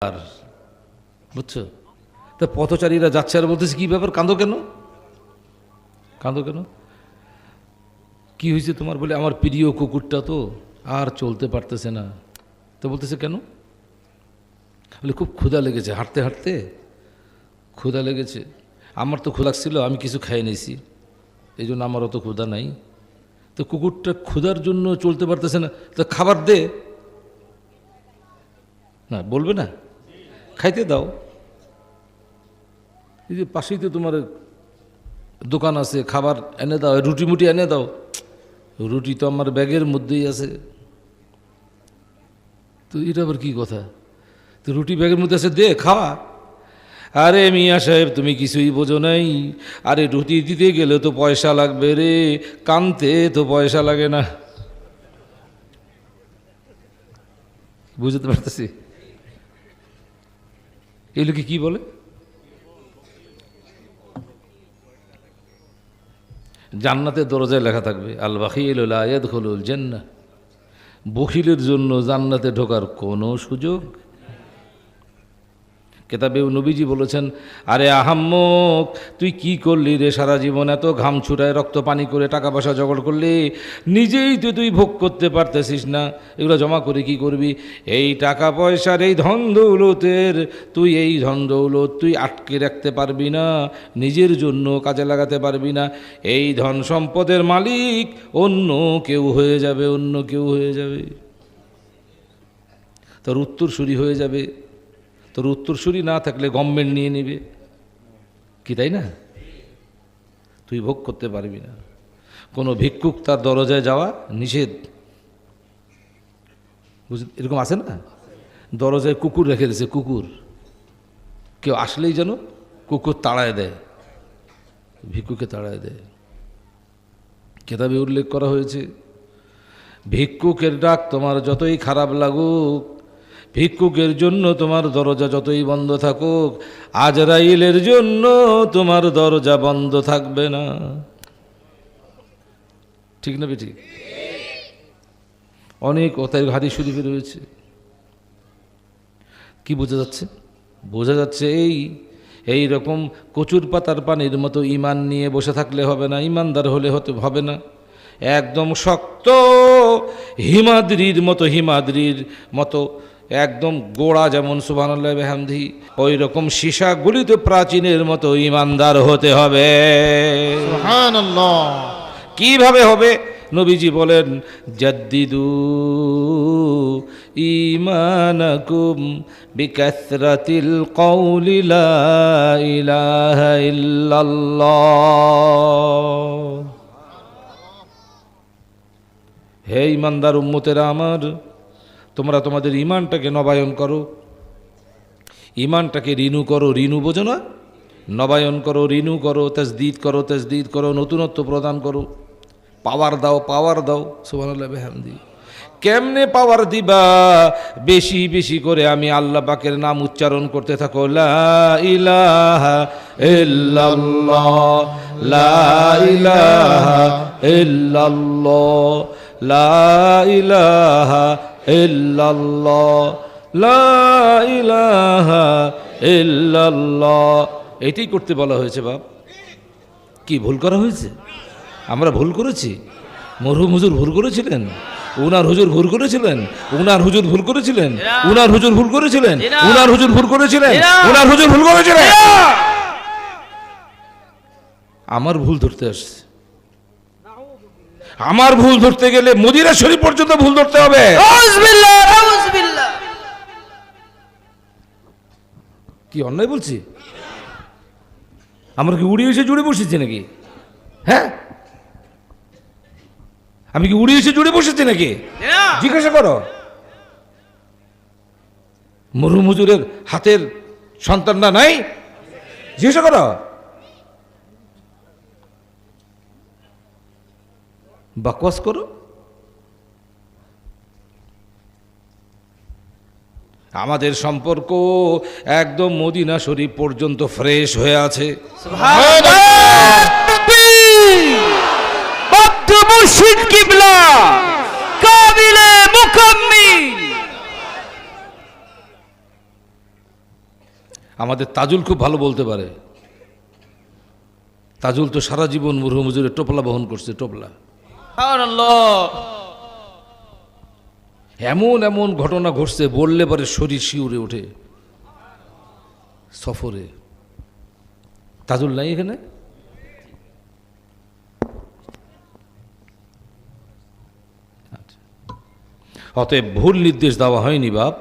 আর বুঝছো? তা পথচারীরা যাচ্ছে আর বলতেছে কি ব্যাপার, কাঁদো কেন, কাঁদো কেন, কি হয়েছে তোমার? বলে আমার প্রিয় কুকুরটা তো আর চলতে পারতেছে না। তো বলতেছে কেন? বলে খুব ক্ষুধা লেগেছে, হাঁটতে হাঁটতে ক্ষুধা লেগেছে। আমার তো ক্ষুধা লাগছিল, আমি কিছু খাই নিয়েছি, এই জন্য আমার অত ক্ষুধা নাই। তো কুকুরটা ক্ষুধার জন্য চলতে পারতেছে না, তো খাবার দে না, বলবে না, খাইতে দাও। এই যে পাশেই তো তোমার দোকান আছে, খাবার এনে দাও, রুটি মুটি এনে দাও। রুটি তো আমার ব্যাগের মধ্যেই আছে। তো এটা আবার কি কথা? তো রুটি ব্যাগের মধ্যে আছে, দে খাওয়া। আরে মিয়া সাহেব তুমি কিছুই বোঝো নাই, আরে রুটি দিতে গেলে তো পয়সা লাগবে রে, কানতে তো পয়সা লাগে না। বুঝতে পারতেছি এই লোকে কি বলে। জান্নাতের দরজায় লেখা থাকবে আল বাখিল লা ইয়াদখুলুল জান্নাহ, বখিলের জন্য জান্নাতে ঢোকার কোনো সুযোগ। কেতাবেও নবীজি বলেছেন, আরে আহাম্মক তুই কি করলি রে, সারা জীবন এত ঘাম ছুটায় রক্ত পানি করে টাকা পয়সা জোগাড় করলি, নিজেই তো তুই ভোগ করতে পারতেছিস না, এগুলো জমা করে কি করবি? এই টাকা পয়সার এই ধন দৌলতের তুই এই ধন দৌলত তুই আটকে রাখতে পারবি না, নিজের জন্য কাজে লাগাতে পারবি না। এই ধন সম্পদের মালিক অন্য কেউ হয়ে যাবে, অন্য কেউ হয়ে যাবে, তোর উত্তরসূরি হয়ে যাবে। তোর উত্তরসূরি না থাকলে গভর্নমেন্ট নিয়ে নেবে, কি তাই না? তুই ভোগ করতে পারবি না। কোনো ভিক্ষুক তার দরজায় যাওয়া নিষেধ, এরকম আছে না? দরজায় কুকুর রেখে দিয়েছে, কুকুর কেউ আসলেই যেন কুকুর তাড়ায় দেয়, ভিক্ষুকে তাড়ায় দেয়। কেতাবে উল্লেখ করা হয়েছে, ভিক্ষুকের ডাক তোমার যতই খারাপ লাগুক, ভিক্ষুকের জন্য তোমার দরজা যতই বন্ধ থাকুক, আজরাইলের জন্য তোমার দরজা বন্ধ থাকবে না। ঠিক না বেঠিক? অনেক অতায় হাদিস শরীফে রয়েছে। কি বোঝা যাচ্ছে? বোঝা যাচ্ছে এই রকম কচুর পাতার পানির মতো ইমান নিয়ে বসে থাকলে হবে না, ইমানদার হলে হবে না। একদম শক্ত হিমাদ্রির মতো একদম গোড়া, যেমন সুবহানাল্লাহ বিহামদিহি, ওই রকম সীসা গলিত প্রাচীনের মতো ইমানদার হতে হবে। সুবহানাল্লাহ। কিভাবে হবে? নবীজি বলেন, জাদ্দিদু ঈমানাকুম বিকাসরাতিল কওলি লা ইলাহা ইল্লাল্লাহ। হে ঈমানদার উম্মতেরা আমার, তোমরা তোমাদের ঈমানটাকে নবায়ন করো, ঈমানটাকে রিনু করো, রিনু বোঝো না? নবায়ন করো, রিনু করো, তাজদীদ করো, নতুনত্ব প্রদান করো, পাওয়ার দাও। সুবহানাল্লাহ বিহামদিহি। কেমনে পাওয়ার দিবা? বেশি বেশি করে আমি আল্লাহ পাকের নাম উচ্চারণ করতে থাকো, লা ইলাহা ইল্লাল্লাহ, লা ইলাহা ইল্লাল্লাহ, লা ইলাহা ইল্লাল্লাহ, লা ইলাহা ইল্লাল্লাহ। এটাই করতে বলা হয়েছে বাপ। কি ভুল করা হয়েছে? আমরা ভুল করেছি? মরহুম হুজুর ভুল করেছিলেন, উনার হুজুর ভুল করেছিলেন, উনার হুজুর ভুল করেছিলেন, উনার হুজুর ভুল করেছিলেন, উনার হুজুর ভুল করেছিলেন, উনার হুজুর ভুল করেছিলেন। আমার ভুল ধরতে আসছে। আমার ভুল ধরতে গেলে মদিনা শরীফ পর্যন্ত ভুল ধরতে হবে। কি অন্যায় বলছি? আমরা কি উড়িয়ে এসে জুড়ে বসেছি নাকি? হ্যাঁ, আমি কি উড়িয়ে এসে জুড়ে বসেছি নাকি? জিজ্ঞাসা করো। মরহুম হুজুরের হাতের সন্তানরা নাই? জিজ্ঞাসা করো। বকওয়াস করো। আমাদের সম্পর্ক একদম মদিনা শরীফ পর্যন্ত ফ্রেশ হয়ে আছে। মুর্শিদ কিবলা কাবিলে মুকাম্মিল আমাদের তাজুল খুব ভালো বলতে পারে। তাজুল তো সারা জীবন মরহুম হুজুরের টোপলা বহন করছে, টোপলা। এমন এমন ঘটনা ঘটছে বললে পরে শরীর শিউরে ওঠে। সফরে তাজুল নাই এখানে? আচ্ছা। অতএব ভুল নির্দেশ দেওয়া হয়নি বাপ।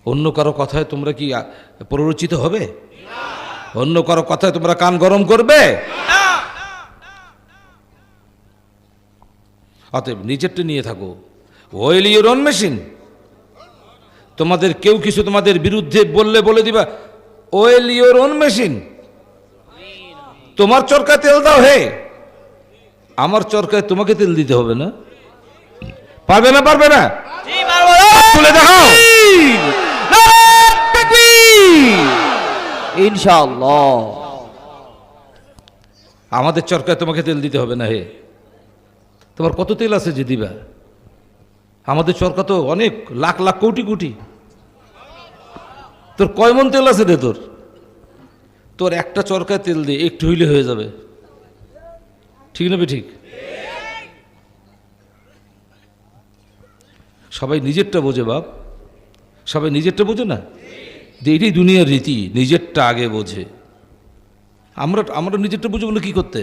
অন্য কারো কথায় তোমরা কি প্ররোচিত হবে? অন্য কারো কথায় তোমরা কান গরম করবে? অতএব নিজেরটা নিয়ে থাকো। Well your own machine. তোমাদের কেউ কিছু তোমাদের বিরুদ্ধে বললে বলে দিবা ওয়েল ইউর ওন মেশিন। তোমার চরকায় তেল দাও হে, আমার চরকায় তোমাকে তেল দিতে হবে না। পারবে না? পারবে না? তুলে দেখাও। ইনশাআল্লাহ। আমাদের চরকায় তোমাকে তেল দিতে হবে না হে। তোমার কত তেল আছে যে দিবা? আমাদের চরকা তো অনেক লাখ লাখ কোটি কোটি। তোর কয় মন তেল আছে রে? তোর একটা চরকায় তেল দিয়ে একটু হইলে হয়ে যাবে। ঠিক না? ঠিক। সবাই নিজেরটা বোঝে বাপ, সবাই নিজেরটা বোঝে না। যে এটাই দুনিয়ার রীতি, নিজেরটা আগে বোঝে। আমরা নিজেরটা বুঝবো না কি করতে?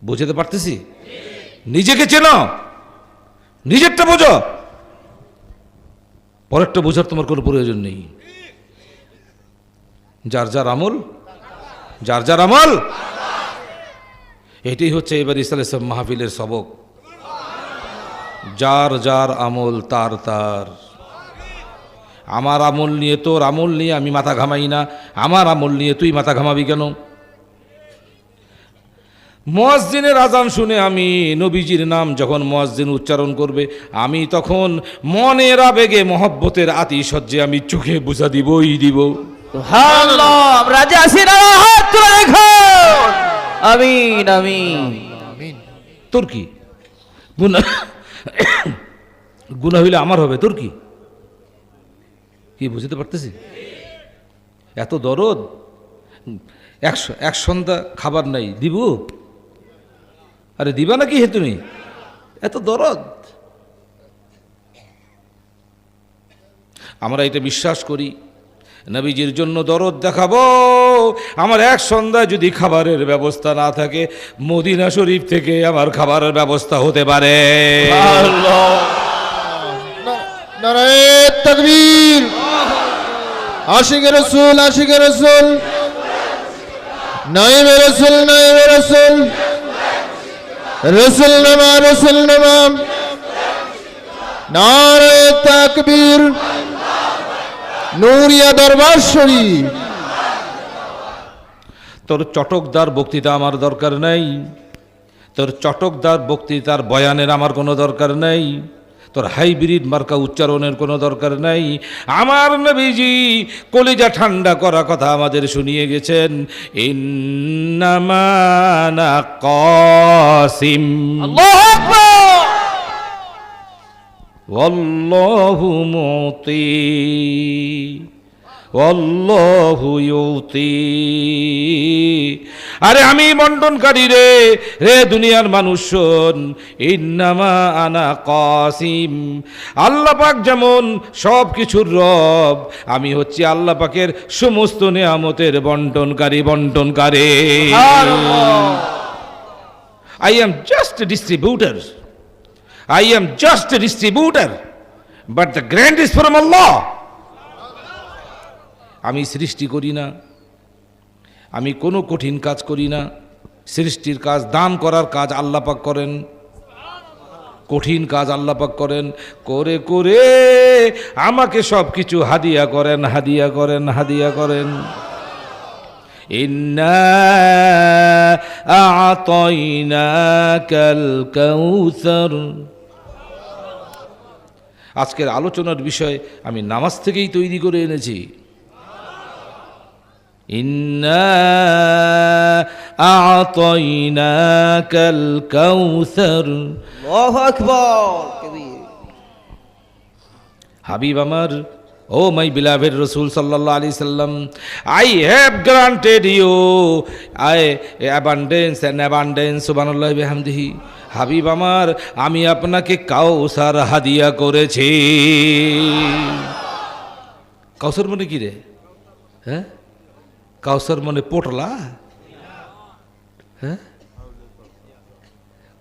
বুঝতে পারতেছি? নিজেকে চেনো, নিজেরটা বোঝো, পরেরটা বোঝার তোমার কোনো প্রয়োজন নেই। যার যার আমল, যার যার আমল। এটাই হচ্ছে এবার ইসলাম মাহফিলের সবক। যার যার আমল তার তার। আমার আমল নিয়ে তোর আমল নিয়ে আমি মাথা ঘামাই না, আমার আমল নিয়ে তুই মাথা ঘামাবি কেন? মুয়াজ্জিনের আজান শুনে আমি নবীজির নাম যখন মুয়াজ্জিন উচ্চারণ করবে, আমি তখন মনের আবেগে মহব্বতের আতিশয্যে আমি চোখে বুঝা দিবই দিব। সুবহানাল্লাহ। আমরা রাজি আছি না? হাত তুলে দেখো। আমিন আমিন। তোর কি গুনাহ হইলে আমার হবে, তোর কি? কি বুঝতে পারতেছি? এত দরদ। এক সন্ধ্যা খাবার নাই, দিব? আরে দিবা নাকি হে তুমি? এত দরদ। আমরা এটা বিশ্বাস করি, নবীজির জন্য দরদ দেখাবো। আমার এক সন্ধ্যায় যদি খাবারের ব্যবস্থা না থাকে, মদিনা শরীফ থেকে আমার খাবারের ব্যবস্থা হতে পারে। নারায়ে তাকবীর। আশিকে রাসূল, আশিকে রাসূল, নাইবে রাসূল, নাইবে রাসূল, রাসূল নামা, রাসূল নামা। নারায়ে তাকবীর। নূরিয়া দরবার শরীফ। তোর চটকদার বক্তৃতা আমার দরকার নাই, তোর চটকদার বক্তৃতার বয়ানের আমার কোনো দরকার নাই, তোর হাইব্রিড মার্কা উচ্চারণের কোনো দরকার নাই। আমার নবীজি কলিজা ঠান্ডা করা কথা আমাদের শুনিয়ে গেছেন, ইন্নামা আনা কাসিম আল্লাহু আকবার। ওয়াল্লাহু মুতি ওয়াল্লাহু ইউতি। আরে আমি বন্টনকারী রে, রে দুনিয়ার মানুষ শোন, ইন্নামা আনা কাসিম। আল্লাহ পাক যেমন সব কিছুর রব, আমি হচ্ছি আল্লাহ পাকের সমস্ত নেয়ামতের বন্টনকারী, বন্টনকারী। I am just a distributor. I am just a distributor, but the grant is from Allah. আমি সৃষ্টি করি না, আমি কোনো কঠিন কাজ করি না। সৃষ্টির কাজ, দান করার কাজ আল্লাহ পাক করেন, কঠিন কাজ আল্লাহ পাক করেন। করে করে আমাকে সব কিছু হাদিয়া করেন, হাদিয়া করেন, হাদিয়া করেন। ইন্না আ'তাইনাকাল কাউসার। আজকের আলোচনার বিষয় আমি নামাজ থেকেই তৈরি করে এনেছি। ইন্না আ'তাইনাকাল কাউসার। আল্লাহু আকবার। কবির। হাবিব আমার, ও মাই beloved রসুল সাল্লাল্লাহু আলাইহি সাল্লাম, I have granted you abundance and abundance সুবহানাল্লাহ বিহামদিহি। হাবিব আমার, আমি আপনাকে কাউসার হাদিয়া করেছি। কাউসার মানে কি রে? হ্যাঁ, কাউসার মানে পোটলা। হ্যাঁ,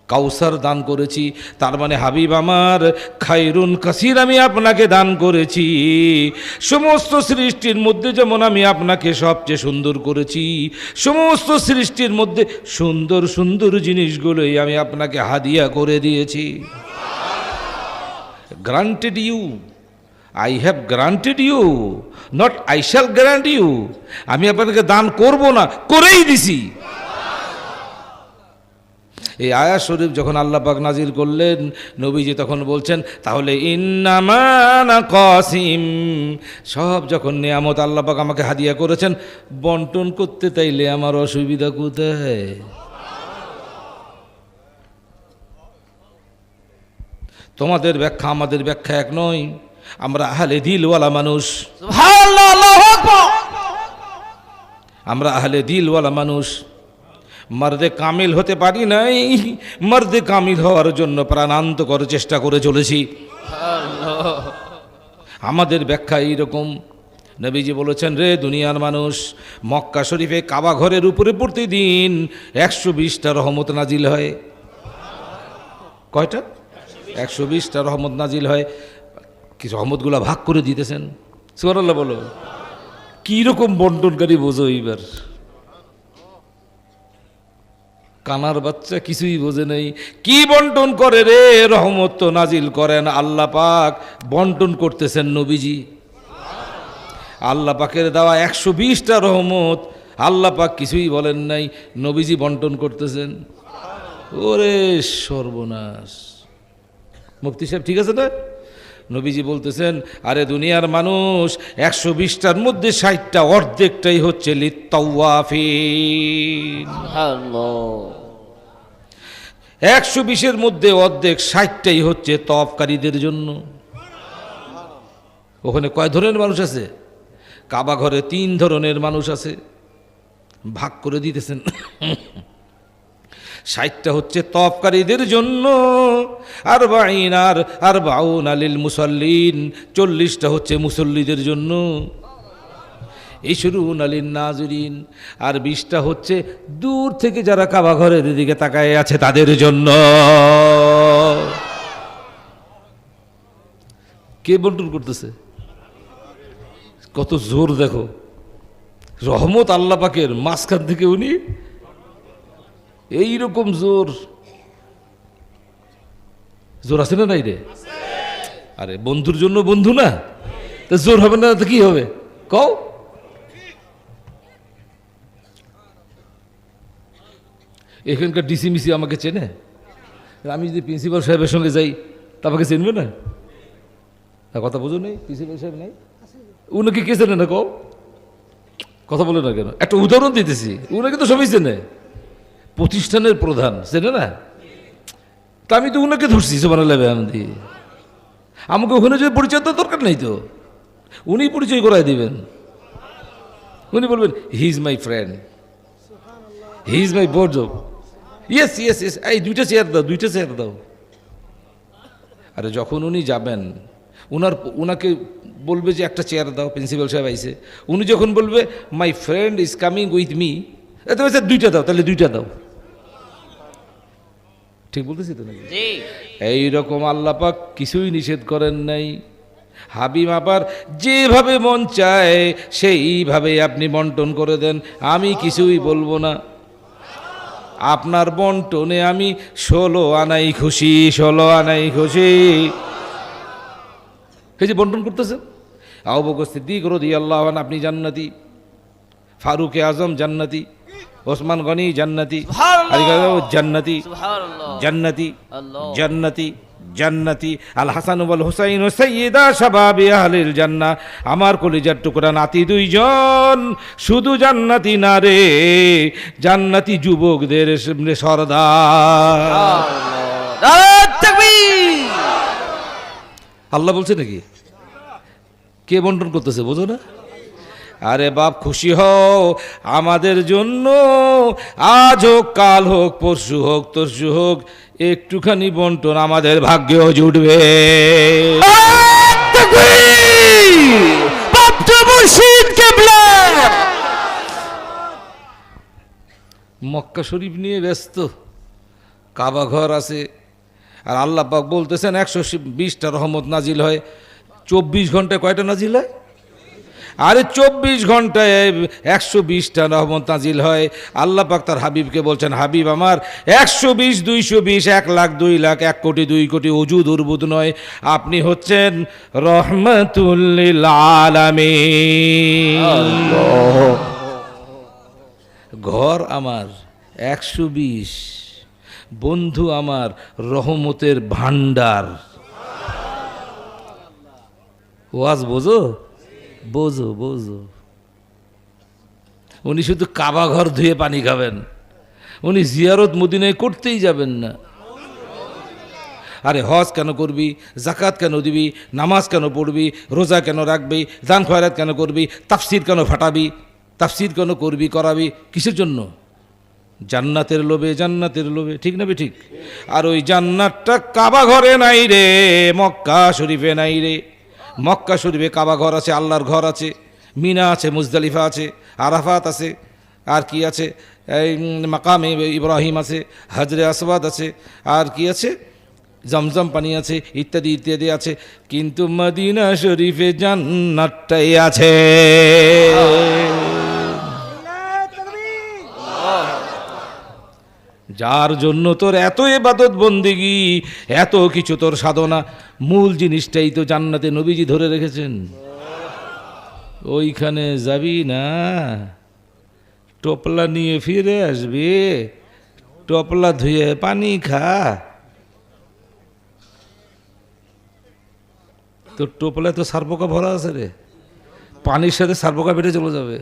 কাউসার দান করেছি, তার মানে হাবিব আমার খায়রুন কাসির আমি আপনাকে দান করেছি। সমস্ত সৃষ্টির মধ্যে যেমন আমি আপনাকে সবচেয়ে সুন্দর করেছি, সমস্ত সৃষ্টির মধ্যে সুন্দর সুন্দর জিনিসগুলোই আমি আপনাকে হাদিয়া করে দিয়েছি। Granted you, I have granted you, not I shall grant you. আমি আপনাকে দান করব না, করেই দিছি। এই আয়াত শরীফ যখন আল্লাহ পাক নাজিল করলেন, নবীজি তখন বলছেন, তাহলে ইন্নামা আনা কাসিম, সব যখন নিয়ামত আল্লাহ পাক আমাকে হাদিয়া করেছেন, বন্টন করতে তাইলে আমার অসুবিধা কোথায়? তোমাদের ব্যাখ্যা আমাদের ব্যাখ্যা এক নয়, আমরা আহলে দিলওয়ালা মানুষ। সুবহানাল্লাহ, আল্লাহু আকবার। আমরা আহলে দিলওয়ালা মানুষ, মর্দে কামিল হতে পারি নাই, মর্দে কামিল হওয়ার জন্য প্রাণান্তকর চেষ্টা করে চলেছি। আমাদের ব্যাখ্যা এইরকম, নবীজি বলেছেন, রে দুনিয়ার মানুষ, মক্কা শরীফে কাবা ঘরের উপরে প্রতিদিন 120টা রহমত নাজিল হয়। কয়টা? 120টা রহমত নাজিল হয়। কি রহমতগুলা ভাগ করে দিতেছেন, সুবহানাল্লাহ বলো। কীরকম বন্টনকারী বোঝো এইবার? কানার বাচ্চা কিছুই বোঝে নাই, কি বন্টন করে রে? রহমত তো নাজিল করেন আল্লাহ পাক, বন্টন করতেছেন নবীজি। আল্লাহ পাকের দেওয়া 120টা রহমত আল্লাহ পাক কিছুই বলেন নাই, নবীজি বন্টন করতেছেন। ওরে সর্বনাশ! মুফতি সাহেব ঠিক আছে না? নবীজি বলতেছেন, আরে দুনিয়ার মানুষ, 120টার মধ্যে 60টা, অর্ধেকটাই হচ্ছে লিত্তাওয়াফিন। 120-এর মধ্যে অর্ধেক 60টাই হচ্ছে তওয়াফকারীদের জন্য। ওখানে কয় ধরনের মানুষ আছে? কাবা ঘরে 3 ধরনের মানুষ আছে, ভাগ করে দিতেছেন। 60টা হচ্ছে তওয়াফকারীদের জন্য, আর 40 লিল মুসাল্লিন, 40টা হচ্ছে মুসল্লিদের জন্য, 20 লিন নাজিরিন, আর 20টা হচ্ছে দূর থেকে যারা কাবা ঘরের দিকে তাকায় আছে তাদের জন্য। কে বন্টন করতেছে? কত জোর দেখো! রহমত আল্লাহ পাকের মাঝখান থেকে উনি এইরকম জোর। জোর আছে না নাই রে? আরে বন্ধুর জন্য বন্ধু না, তা জোর হবে না তো কি হবে কও? এখানকার ডিসি মিসি আমাকে চেনে? আমি যদি প্রিন্সিপাল সাহেবের সঙ্গে যাই তা আমাকে চিনবে না? তা কথা বোঝো নেই? প্রিন্সিপাল সাহেব নেই, উনাকে কে চেনে না কও? কথা বলে না কেন? একটা উদাহরণ দিতেছি, উনাকে তো সবাই চেনে, প্রতিষ্ঠানের প্রধান, চেনে না? তা আমি তো উনাকে ধরছি। সুবহানাল্লাহ বিহামদি। আমাকে ওখানে যে পরিচয় দেওয়ার দরকার নেই তো, উনি পরিচয় করাই দিবেন। উনি বলবেন, he is my friend, he is my বর্জব। ইয়েস ইয়েস ইয়েস, এই 2টা চেয়ার দাও, 2টা চেয়ার দাও। আরে যখন উনি যাবেন, উনাকে বলবে যে একটা চেয়ার দাও, প্রিন্সিপাল সাহেব আইছে। উনি যখন বলবে, my friend is coming with me, এত 2টা দাও, তাহলে 2টা দাও। ঠিক বলতেছি তো নাকি? এইরকম আল্লাহ পাক কিছুই নিষেধ করেন নাই। হাবিব আবার যেভাবে মন চায় সেইভাবে আপনি বন্টন করে দেন, আমি কিছুই বলবো না। আপনার বন্টনে আমি 16 আনাই খুশি, 16 আনাই খুশি। এই যে বন্টন করতেছেন, আবু বকর সিদ্দিক রাদিয়াল্লাহু আনহু আপনি জান্নাতি, ফারুক আজম জান্নাতি, ওসমান গনি জান্নাতি, জান্নাতি জান্নাতি জান্নাতি জান্নাতি, আল হাসান ওয়াল হুসাইন সাইয়্যিদা শাবাবি আহলিল জান্নাহ। আমার কলিজার টুকরা নাতি 2 জন শুধু জান্নাতি না রে, জান্নাতি যুবকদের সরদার। নারে তাকবীর! আল্লাহ বলছে নাকি? কে বন্টন করতেছে বোঝো না? আরে বাপ খুশি হও, আমাদের জন্য আজ হোক কাল হোক পরশু হোক তরশু হোক একটুখানি বন্টন আমাদের ভাগ্যেও জুটবে। মক্কা শরীফ নিয়ে ব্যস্ত, কাবা ঘর আছে, আর আল্লাহ পাক বলতেছেন 120টা রহমত নাজিল হয়। 24 ঘন্টায় কয়টা নাজিল হয়? আরে 24 ঘন্টায় 120টা রহমত নাজিল হয়। আল্লাহ পাক তার হাবিবকে বলছেন, হাবিব আমার 120, 220, 1 লাখ, 2 লাখ, 1 কোটি, 2 কোটি ওজুদ উরবুদ নয়, আপনি হচ্ছেন রহমাতুল লিল আলামিন। ঘর আমার 120, বন্ধু আমার রহমতের ভান্ডার। ওয়াজ বোঝো, বোঝো বোঝো। উনি শুধু কাবা ঘর ধুয়ে পানি খাবেন, উনি জিয়ারত মদিনায় করতেই যাবেন না। আরে হজ কেন করবি, জাকাত কেন দিবি, নামাজ কেন পড়বি, রোজা কেন রাখবি, দান খয়রাত কেন করবি, তাফসির কেন ফাটাবি, তাফসির কেন করবি করাবি, কিসের জন্য? জান্নাতের লোভে, জান্নাতের লোভে, ঠিক না বে ঠিক? আর ওই জান্নাতটা কাবা ঘরে নাই রে, মক্কা শরীফে নাই রে। মক্কা শরীফে কাবা ঘর আছে, আল্লাহর ঘর আছে, মিনা আছে, মুজদালিফা আছে, আরাফাত আছে, আর কি আছে, এই মাকামে ইব্রাহিম আছে, হাজরে আসওয়াদ আছে, আর কি আছে, জমজম পানি আছে, ইত্যাদি ইত্যাদি আছে। কিন্তু মদিনা শরীফে জান্নাতটাই আছে। যার জন্য তোর এত ইবাদত বন্দেগি, এত কিছু তোর সাধনা, মূল জিনিসটাই তো জান্নাতে নবীজি ধরে রেখেছেন। ওইখানে যাবি না, টোপলা নিয়ে ফিরে আসবি, টোপলা ধুয়ে পানি খা। তোর টোপলায় তো সারপোকা ভরা আছে রে, পানির সাথে সারপোকা বেড়ে চলে যাবে,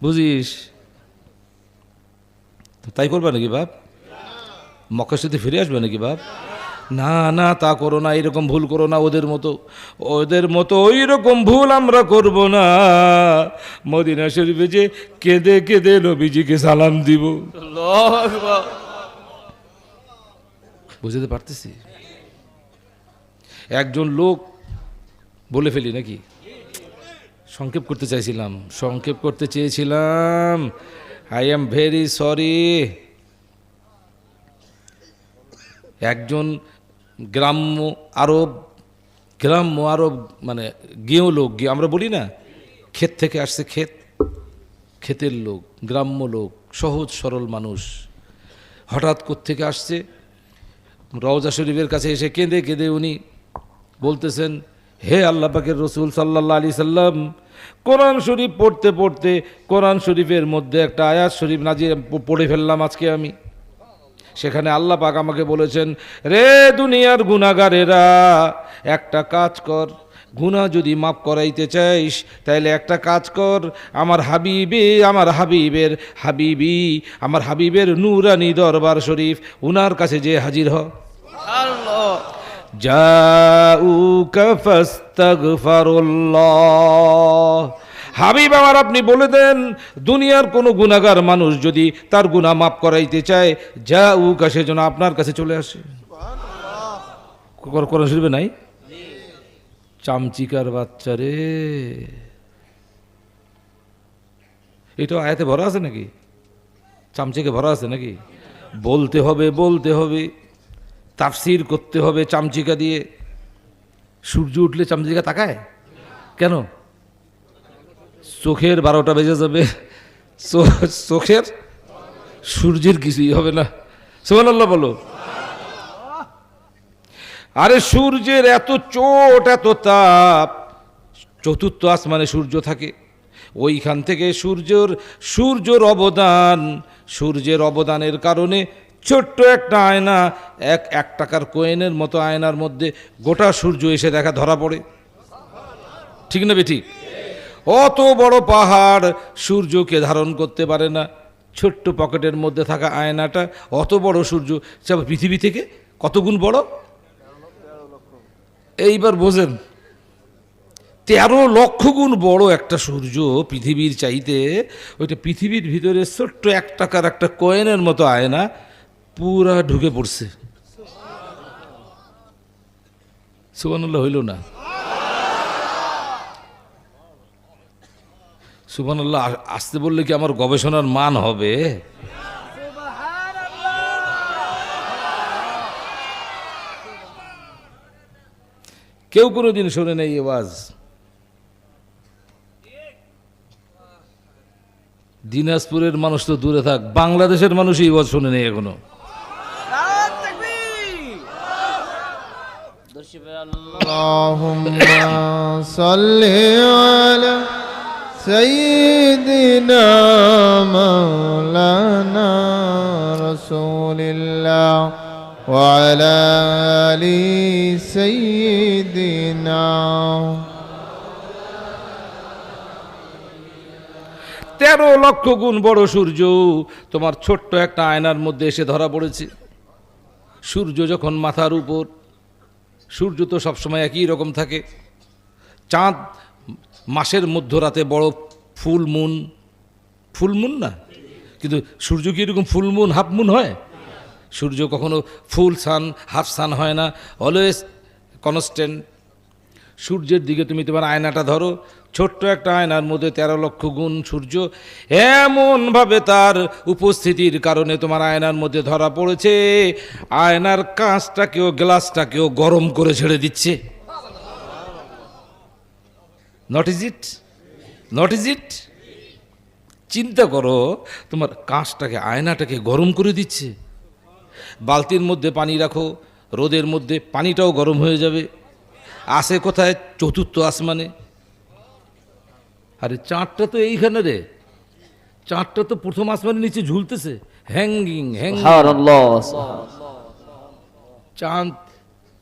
বুঝিস? তাই করবে নাকি বাপ? মক্কার সাথে ফিরে আসবে নাকি বাপ? না না, তা করো না, এরকম ভুল করো না, ওদের মতো ওই রকম ভুল আমরা করব না। মদিনা শরীফে যে কেঁদে কেঁদে নবীজিকে সালাম দিব। বুঝতে পারতেছি? একজন লোক বলে ফেলি নাকি, সংক্ষেপ করতে চেয়েছিলাম। I am very sorry. একজন গ্রাম্য আরব মানে গেঁয়ো লোক, আমরা বলি না, ক্ষেত থেকে আসছে, ক্ষেতের লোক, গ্রাম্য লোক, সহজ সরল মানুষ, হঠাৎ কোত্থেকে আসছে, রওজা শরীফের কাছে এসে কেঁদে কেঁদে উনি বলতেছেন, হে আল্লাহ পাকের রসুল সাল্লাল্লাহু আলাইহি সাল্লাম, কোরআন শরীফ পড়তে পড়তে কোরআন শরীফের মধ্যে একটা আয়াত শরীফ নাজিল পড়ে ফেললাম আজকে আমি। সেখানে আল্লাহ পাক আমাকে বলেছেন, রে দুনিয়ার গুনাহগারেরা, একটা কাজ কর, গুনাহ যদি মাফ করাইতে চাইস তাইলে একটা কাজ কর, আমার হাবিবের নূরানি দরবার শরীফ, উনার কাছে যে হাজির হ। জাউকা ফাস্তাগফিরুল্লাহ। হাবিব আমার, আপনি বলে দেন, দুনিয়ার কোন গুনাহগার মানুষ যদি তার গুনাহ মাফ করাইতে চায়, জাউকা, সেজন্য আপনার কাছে চলে আসে। কোরআন শরীফে নাই? চামচিকার বাচ্চা রে, এটা আয়াতে ভরা আছে নাকি? চামচিকে ভরা আছে নাকি? বলতে হবে, তাফসির করতে হবে চামচিকা দিয়ে। সূর্য উঠলে চামচিকা তাকায় কেন? চোখের 12টা বেজে যাবে, চোখের, সূর্যের কিছুই হবে না। সুবহানাল্লাহ বলো। আরে সূর্যের এত চোট, এত তাপ, চতুর্থ আসমানে সূর্য থাকে, ওইখান থেকে সূর্যের অবদানের কারণে ছোট্ট একটা আয়না, এক টাকার কয়েনের মতো আয়নার মধ্যে গোটা সূর্য এসে ধরা পড়ে, ঠিক না ঠিক? অত বড় পাহাড় সূর্যকে ধারণ করতে পারে না, ছোট্ট পকেটের মধ্যে থাকা আয়নাটা অত বড় সূর্য, পৃথিবী থেকে কত গুণ বড়। এইবার বোঝেন, 13 লক্ষ গুণ বড় একটা সূর্য পৃথিবীর চাইতে। ওইটা পৃথিবীর ভিতরে ছোট্ট 1 টাকার একটা কয়েনের মতো আয়না, পুরা ঢুকে পড়ছে। সুবহানাল্লাহ হইল না? সুবহানাল্লাহ আসতে বললে কি আমার গবেষণার মান হবে? কেউ কোনোদিন শোনে নাই এই আওয়াজ? দিনাজপুরের মানুষ তো দূরে থাক, বাংলাদেশের মানুষ এই আওয়াজ শোনে নেই এখনো। اللهم صل على سيدنا مولانا رسول الله وعلى آل سيدنا। 13 লক্ষ গুণ বড় সূর্য তোমার ছোট্ট একটা আয়নার মধ্যে এসে ধরা পড়েছে। সূর্য যখন মাথার উপর, সূর্য তো সবসময় একই রকম থাকে। চাঁদ মাসের মধ্যরাতে বড় ফুল মুন না, কিন্তু সূর্য কি এরকম ফুল মুন হাফ মুন হয়? সূর্য কখনো ফুল সান হাফ সান হয় না, অলওয়েজ কনস্ট্যান্ট। সূর্যের দিকে তুমি তোমার আয়নাটা ধরো, ছোট্ট একটা আয়নার মধ্যে 13 লক্ষ গুণ সূর্য এমনভাবে তার উপস্থিতির কারণে তোমার আয়নার মধ্যে ধরা পড়েছে, আয়নার কাঁচটাকেও গ্লাসটাকেও গরম করে ছেড়ে দিচ্ছে। Not is it? চিন্তা করো, তোমার কাঁচটাকে আয়নাটাকে গরম করে দিচ্ছে। বালতির মধ্যে পানি রাখো, রোদের মধ্যে পানিটাও গরম হয়ে যাবে। আসে কোথায়? 4র্থ আসমানে। আরে চাঁদটা তো এইখানে রে, চাঁদটা তো 1ম আসমানের নিচে ঝুলতেছে, হ্যাঙ্গিং। চাঁদ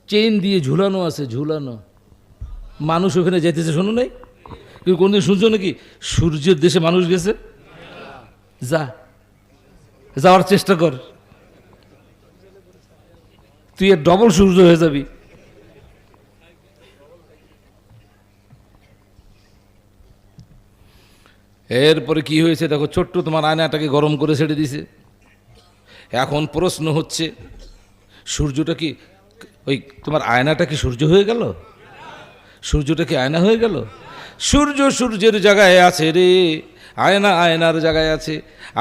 চেইন দিয়ে ঝুলানো আছে, ঝুলানো। মানুষ ওখানে যেতেছে, শোনো নাই? কিন্তু কোনদিন শুনছো নাকি সূর্যের দেশে মানুষ গেছে? যাওয়ার চেষ্টা কর, তুই এর ডবল সূর্য হয়ে যাবি। এরপরে কি হয়েছে দেখো, ছোট্ট তোমার আয়নাটাকে গরম করে ছেড়ে দিছে। এখন প্রশ্ন হচ্ছে, সূর্যটা কি ওই তোমার আয়নাটা কি সূর্য হয়ে গেল? সূর্যটা কি আয়না হয়ে গেল? সূর্য সূর্যের জায়গায় আছে রে, আয়না আয়নার জায়গায় আছে।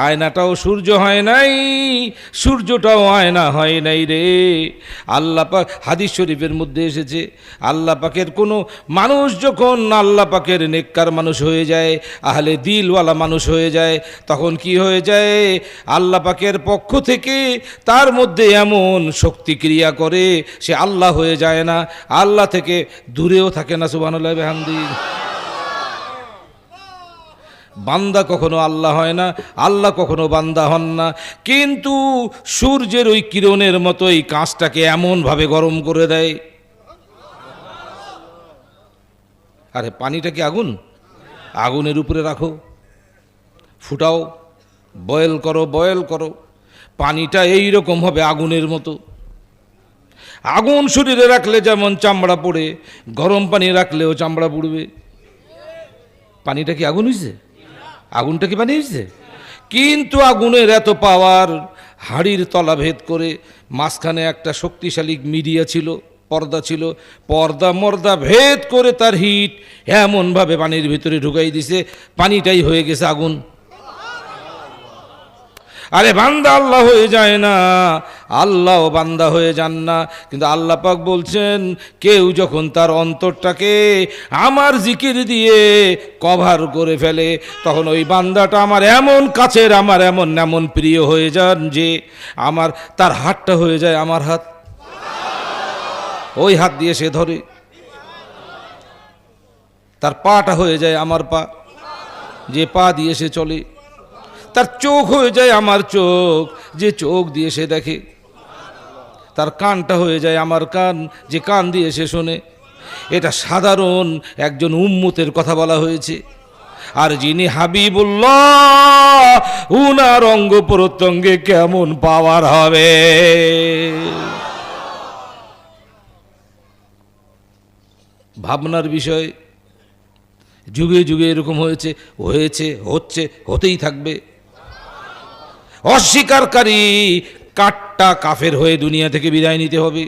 আয়নাটাও সূর্য হয় নাই, সূর্যটাও আয়না হয় নাই রে। আল্লাহ পাক হাদিস শরীফের মধ্যে এসেছে, আল্লাহ পাকের কোনো মানুষ যখন আল্লাহ পাকের নেককার মানুষ হয়ে যায়, আহলে দিলওয়ালা মানুষ হয়ে যায়, তখন কি হয়ে যায়? আল্লাহ পাকের পক্ষ থেকে তার মধ্যে এমন শক্তি ক্রিয়া করে, সে আল্লাহ হয়ে যায় না, আল্লাহ থেকে দূরেও থাকে না। সুবহানাল্লাহ বিহামদিহি। বান্দা কখনো আল্লাহ হয় না, আল্লাহ কখনো বান্দা হন না, কিন্তু সূর্যের ওই কিরণের মতো এই কাঁচটাকে এমনভাবে গরম করে দেয়। আরে পানিটা কি আগুন? আগুনের উপরে রাখো, ফুটাও, বয়েল করো, পানিটা এইরকম হবে আগুনের মতো। আগুন শরীরে রাখলে যেমন চামড়া পড়ে, গরম পানি রাখলেও চামড়া পুড়বে। পানিটা কি আগুন হয়েছে? আগুনটা কি পানি হয়েছে? কিন্তু আগুনের এত পাওয়ার, হাড়ির তলা ভেদ করে মাঝখানে একটা শক্তিশালী মিডিয়া ছিল, পর্দা ছিল, পর্দা মর্দা ভেদ করে তার হিট এমনভাবে পানির ভিতরে ঢুকাই দিছে, পানিটাই হয়ে গেছে আগুন। আরে বান্দা আল্লাহ হয়ে যায় না, আল্লাহও বান্দা হয়ে যান না। কিন্তু আল্লাহ পাক বলছেন, কেউ যখন তার অন্তরটাকে আমার জিকির দিয়ে কভার করে ফেলে, তখন ওই বান্দাটা আমার এমন কাছের, আমার এমন প্রিয় হয়ে যান যে আমার তার হাতটা হয়ে যায় আমার হাত। ওই হাত দিয়ে সে ধরে, তার পাটা হয়ে যায় আমার পা, যে পা দিয়ে সে চলে। তার চোখ হয়ে যায় আমার চোখ, যে চোখ দিয়ে সে দেখে। তার কানটা হয়ে যায় আমার কান, যে কান দিয়ে সে শোনে। এটা সাধারণ একজন উম্মতের কথা বলা হয়েছে। আর যিনি হাবিবুল্লাহ, উনার অঙ্গ প্রত্যঙ্গে কেমন পাওয়ার হবে! ভাবনার বিষয়। যুগে যুগে এরকম হয়েছে, হয়েছে, হচ্ছে, হতেই থাকবে। অস্বীকারী কাট্টা কাফের হয়ে দুনিয়া থেকে বিদায় নিতে হবে,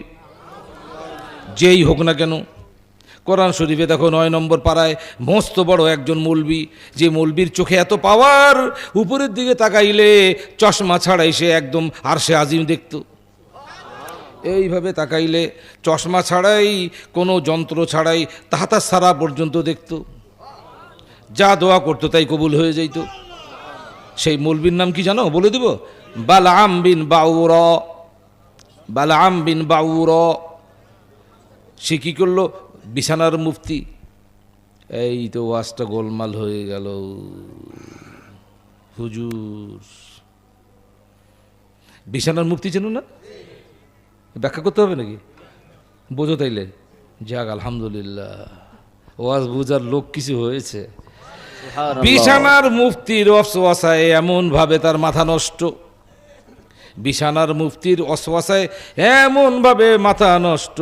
যেই হোক না কেন। কোরআন শরীফে দেখো 9 নম্বর পাড়ায় মস্ত বড় একজন মৌলবি, যে মৌলবির চোখে এত পাওয়ার, উপরের দিকে তাকাইলে চশমা ছাড়াই সে একদম আরশে আজিম দেখত। এইভাবে তাকাইলে চশমা ছাড়াই, কোনো যন্ত্র ছাড়াই তাহাতা সারা পর্যন্ত দেখত। যা দোয়া করতো তাই কবুল হয়ে যাইত। সেই মৌলবীর নাম কি জানো? বলে দিব, বালআম বিন বাউর। বালআম বিন বাউর সে কি করলো? বিছানার মুফতি। এই তো ওয়াজটা গোলমাল হয়ে গেল। হুজুর বিছানার মুফতি চেনো না? ব্যাখ্যা করতে হবে নাকি? বোঝো তাইলে? যাক, আলহামদুলিল্লাহ, ওয়াজ বুঝার লোক কিছু হয়েছে। বিছানার মুফতির অসওয়াসায় এমন ভাবে তার মাথা নষ্ট, বিছানার মুফতির অসওয়াসায় এমন ভাবে মাথা নষ্ট।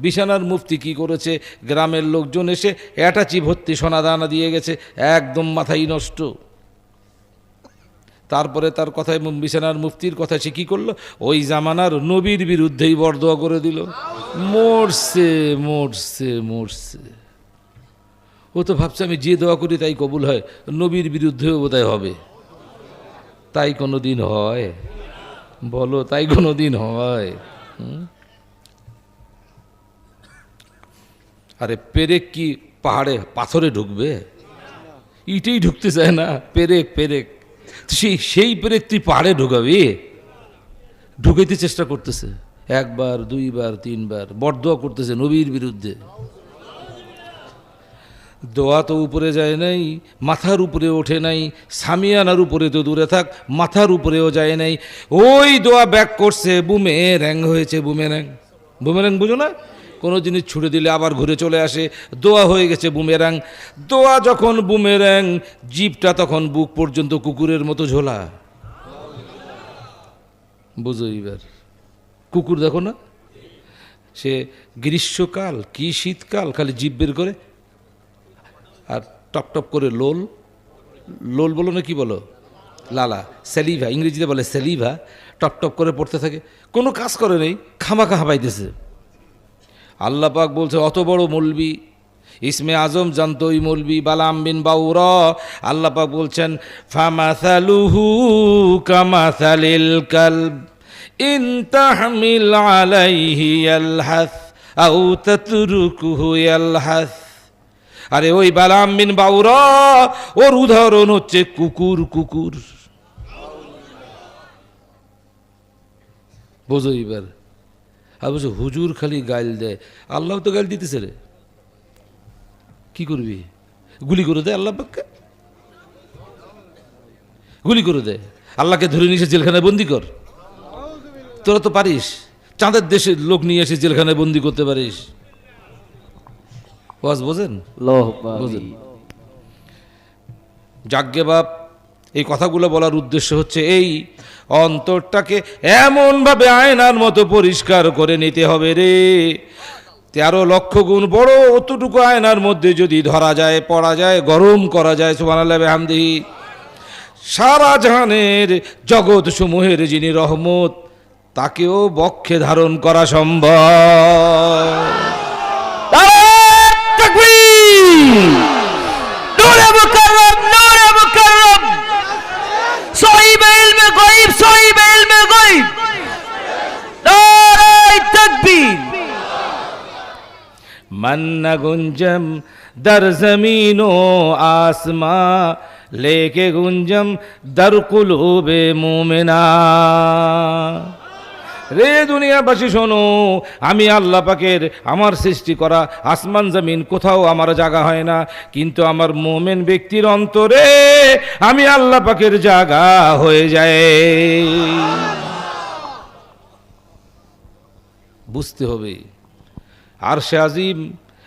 বিছানার মুফতি কি করেছে? গ্রামের লোকজন এসে অ্যাটাচি ভর্তি সোনা দানা দিয়ে গেছে, একদম মাথাই নষ্ট। তারপরে তার কথায়, বিছানার মুফতির কথা সে কি করলো? ওই জামানার নবীর বিরুদ্ধেই বরদোয়া করে দিল। মরছে মরছে মরছে। ও তো ভাবছে আমি যে দোয়া করি তাই কবুল হয়, নবীর বিরুদ্ধেও বোধহয় হবে। তাই কোনো দিন হয়? বলো, তাই কোনো দিন হয়? আরে পেরেক কি পাহাড়ে পাথরে ঢুকবে? ইটেই ঢুকতে চায় না, পেরেক পেরেক। সেই পেরেক তুই পাহাড়ে ঢুকাবি? ঢুকাইতে চেষ্টা করতেছে, 1 বার 2 বার 3 বার বরদোয়া করতেছে নবীর বিরুদ্ধে। দোয়া তো উপরে যায় নাই, মাথার উপরে ওঠে নাই, সামিয়ানার উপরে তো দূরে থাক, মাথার উপরেও যায় নাই। ওই দোয়া ব্যাক করছে, বুমেরাং হয়েছে। বুমেরাং, বুমেরাং বুঝো না? কোনো জিনিস ছুড়ে দিলে আবার ঘুরে চলে আসে, দোয়া হয়ে গেছে বুমেরাং। দোয়া যখন বুমেরাং, জিভটা তখন বুক পর্যন্ত কুকুরের মতো ঝোলা। বুঝো এবার? কুকুর দেখো না, সে গ্রীষ্মকাল কি শীতকাল খালি জিভ বের করে আর টপ টপ করে লোল, লোল বলো না কি বলো? লালা, স্যালিভা, ইংরেজিতে বলে স্যালিভা, টপ টপ করে পড়তে থাকে। কোনো কাজ করে নেই, খামাখা হাঁপাইতেছে। আল্লাহ পাক বলছে, অত বড় মৌলবি, ইসমে আজম জানতো ওই মৌলবি বালআম বিন বাউর। আল্লাহ পাক বলছেন, ফামাসালুহু কামাসালিল কালব ইন তাহমিল আলাইহি ইয়ালহাস আও তাতরুকুহু ইয়ালহাস। আরে ওই বালআম বিন বাউর, ওর উদাহরণ হচ্ছে কুকুর। কুকুর বোঝো এবার? আর বলছো হুজুর খালি গাইল দেয়, আল্লাহ তো গাইল দিতেছে রে, কি করবি? গুলি করে দেয় আল্লাহ পাককে, গুলি করে দেয়। আল্লাহকে ধরে নিয়ে এসে জেলখানায় বন্দি কর। তোরা তো পারিস, চাঁদের দেশের লোক নিয়ে এসে জেলখানায় বন্দি করতে পারিস। ওয়াজ বোঝেন? বোঝেন? যাজ্ঞে বাপ, এই কথাগুলো বলার উদ্দেশ্য হচ্ছে এই, অন্তরটাকে এমনভাবে আয়নার মতো পরিষ্কার করে নিতে হবে রে। 13 লক্ষ গুণ বড় অতটুকু আয়নার মধ্যে যদি ধরা যায়, পড়া যায়, গরম করা যায়, সুবহানাল্লাহ বিহামদিহি, সারা জাহানের জগৎ সমূহের যিনি রহমত, তাকেও বক্ষে ধারণ করা সম্ভব। নূরে মুকাররম, নূরে মুকাররম, সাহিব ইলমে গায়ব, সাহিব ইলমে গায়ব, নারায়ে তাকবীর। मन्ना गुंजम दर जमीनो आसमां, लेके गुंजम दर कुलूबे मोमिना। রে দুনিয়াবাসী শোনো, আমি আল্লাহ পাকের, আমার সৃষ্টি করা আসমান জমিন কোথাও আমার জায়গা হয় না, কিন্তু আমার মোমেন ব্যক্তির অন্তরে আমি আল্লাহ পাকের জায়গা হয়ে যায়। বুঝতে হবে। আরশে আজিম,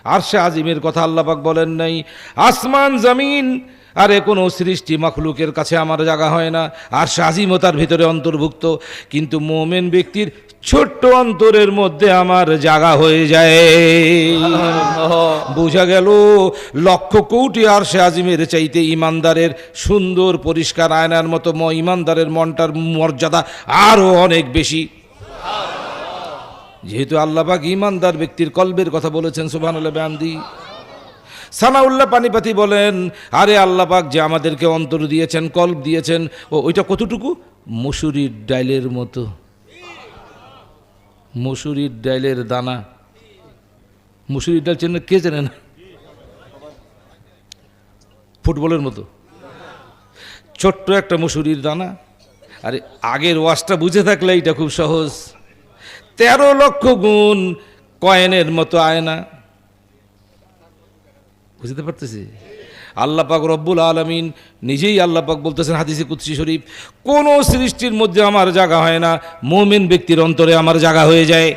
আরশে আজিমের কথা আল্লাহ পাক বলেন নাই? আসমান জমিন আরে কোনো সৃষ্টি মাখলুকের কাছে আমার জায়গা হয় না, আরশে আজিমও তার ভিতরে অন্তর্ভুক্ত। কিন্তু মোমেন ব্যক্তির ছোট্ট অন্তরের মধ্যে আমার জাগা হয়ে যায়। বোঝা গেল লক্ষ কোটি আরশে আজিমের চাইতে ইমানদারের সুন্দর পরিষ্কার আয়নার মতো ইমানদারের মনটার মর্যাদা আরো অনেক বেশি। যেহেতু আল্লাহ পাক ইমানদার ব্যক্তির কলবের কথা বলেছেন, সুবহানাল্লাহ বিহামদি। সানাউল্লাহ পানিপাতি বলেন, আরে আল্লাহ পাক যে আমাদেরকে অন্তর দিয়েছেন, কলব দিয়েছেন, ওইটা কতটুকু? মসুরির ডাইলের মতো, মসুরির ডাইলের দানা। মসুরির ডাল চেনে? কে চেনে না? ফুটবলের মতো ছোট্ট একটা মসুরির দানা। আরে আগের ওয়াজটা বুঝে থাকলে এটা খুব সহজ। 13 লক্ষ গুণ কয়েনের মতো আয়না। বুঝতে পারতেছি? আল্লাহ পাক রব্বুল আলামিন নিজেই আল্লাহ পাক বলতেছেন হাদিসে কুদসি শরীফ, কোন সৃষ্টির মধ্যে আমার জায়গা হয় না, মুমিন ব্যক্তির অন্তরে আমার জায়গা হয়ে যায়।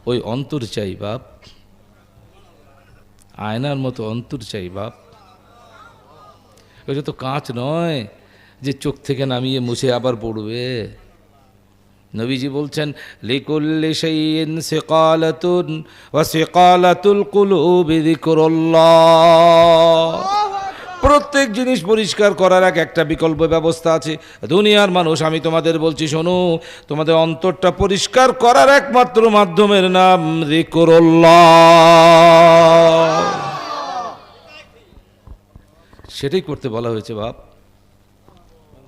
ওই অন্তর চাই বাপ, আয়নার মতো অন্তর চাই বাপ। ওইটা তো কাঁচ নয় যে চোখ থেকে নামিয়ে মুছে আবার পড়বে। নবীজি বলছেন, লিকুল্লি শাইইন সিকালাতুন ওয়া সিকালাতুল কুলুবি যিকরুল্লাহ। প্রত্যেক জিনিস পরিষ্কার করার একটা বিকল্প ব্যবস্থা আছে। দুনিয়ার মানুষ, আমি তোমাদের বলছি শোনো, তোমাদের অন্তরটা পরিষ্কার করার একমাত্র মাধ্যমের নাম যিকরুল্লাহ। সেটাই করতে বলা হয়েছে বাপ।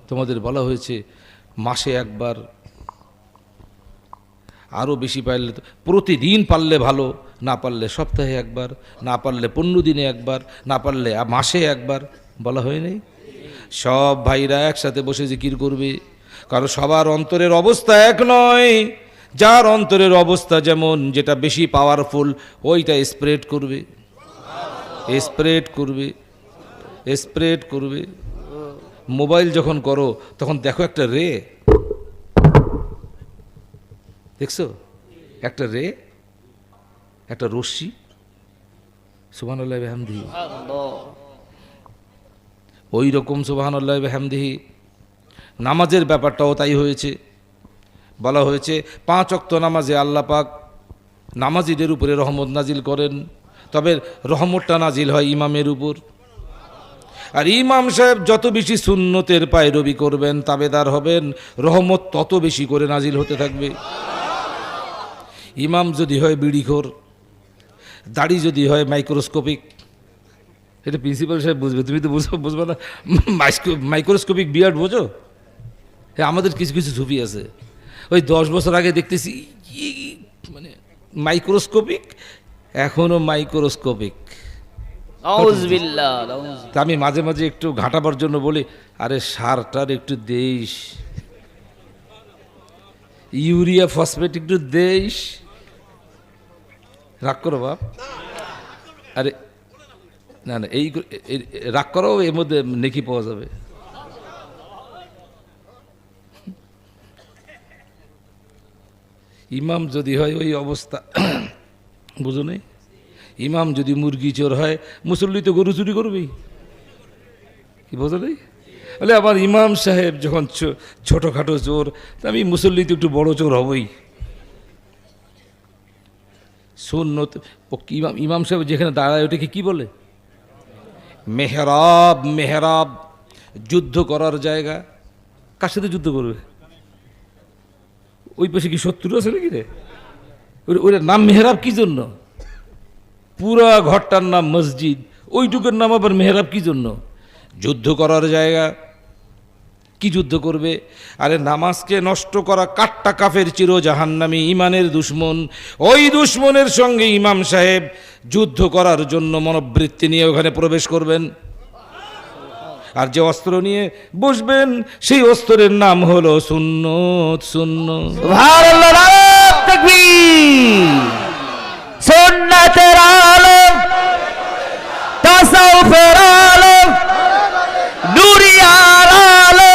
তোমাদের বলা হয়েছে মাসে একবার, আরও বেশি পারলে প্রতিদিন পারলে ভালো, না পারলে সপ্তাহে একবার, না পারলে 15 দিনে একবার, না পারলে মাসে একবার। বলা হয় নাই? সব ভাইরা একসাথে বসে জিকির করবে, কারণ সবার অন্তরের অবস্থা এক নয়। যার অন্তরের অবস্থা যেমন, যেটা বেশি পাওয়ারফুল, ওইটা স্প্রেড করবে, স্প্রেড করবে, স্প্রেড করবে। মোবাইল যখন করো তখন দেখো একটা রে, দেখছো? একটা রে, একটা রশ্মি। সুবহানাল্লাহি বিহামদিহি। ওই রকম সুবহানাল্লাহি বিহামদিহি নামাজের ব্যাপারটাও তাই হয়েছে। বলা হয়েছে 5 ওয়াক্ত নামাজে আল্লাহ পাক নামাজিদের উপরে রহমত নাজিল করেন, তবে রহমতটা নাজিল হয় ইমামের উপর। আর ইমাম সাহেব যত বেশি সুন্নতের পায়রবি করবেন, তাবেদার হবেন, রহমত তত বেশি করে নাজিল হতে থাকবে। ইমাম যদি হয় বিড়িখোর, দাড়ি যদি হয় মাইক্রোস্কোপিক, এটা প্রিন্সিপাল সাহেব বুঝবে, তুমি তো বুঝবে না। মাইক্রোস্কোপিক বিয়ার্ড বোঝো? হ্যাঁ, আমাদের কিছু কিছু ছবি আছে, ওই 10 বছর আগে দেখতেছি মানে মাইক্রোস্কোপিক, এখনো মাইক্রোস্কোপিক। আমি মাঝে মাঝে একটু ঘাঁটাবার জন্য বলি, আরে সারটার একটু দেইস, ইউরিয়া ফসফেট একটু দেইস। রাগ করো বাপ। আরে না না, এই রাগ করো, এর মধ্যে নেকি পাওয়া যাবে। ইমাম যদি হয় ওই অবস্থা, বুঝো নেই? ইমাম যদি মুরগি চোর হয়, মুসল্লি তো গরু চুরি করবেই, কি বোঝো নেই? বলে আমার ইমাম সাহেব যখন ছোটোখাটো চোর, আমি মুসল্লি তো একটু বড় চোর হবই। সুন্নত। ইমাম সাহেব যেখানে দাঁড়ায় ওটাকে কি বলে? মেহরাব। মেহরাব যুদ্ধ করার জায়গা। কার সাথে যুদ্ধ করবে? ওই পাশে কি শত্রু আছে নাকি রে? ওইটার নাম মেহরাব কি জন্য? পুরা ঘরটার নাম মসজিদ, ওইটুকুর নাম আবার মেহরাব কি জন্য? যুদ্ধ করার জায়গা। কি যুদ্ধ করবে? আরে নামাজকে নষ্ট করা কাট্টা কাফের চির জাহান্নামী ইমানের দুশ্মন, ওই দুশ্মনের সঙ্গে ইমাম সাহেব যুদ্ধ করার জন্য মনোবৃত্তি নিয়ে ওখানে প্রবেশ করবেন। আর যে অস্ত্র নিয়ে বসবেন সেই অস্ত্রের নাম হলো সুন্নত। সুন্নত। সুবহানাল্লাহ, তাকবীর। সুন্নাতের আলো, তাসাউফের আলো, নুরিয়ার আলো,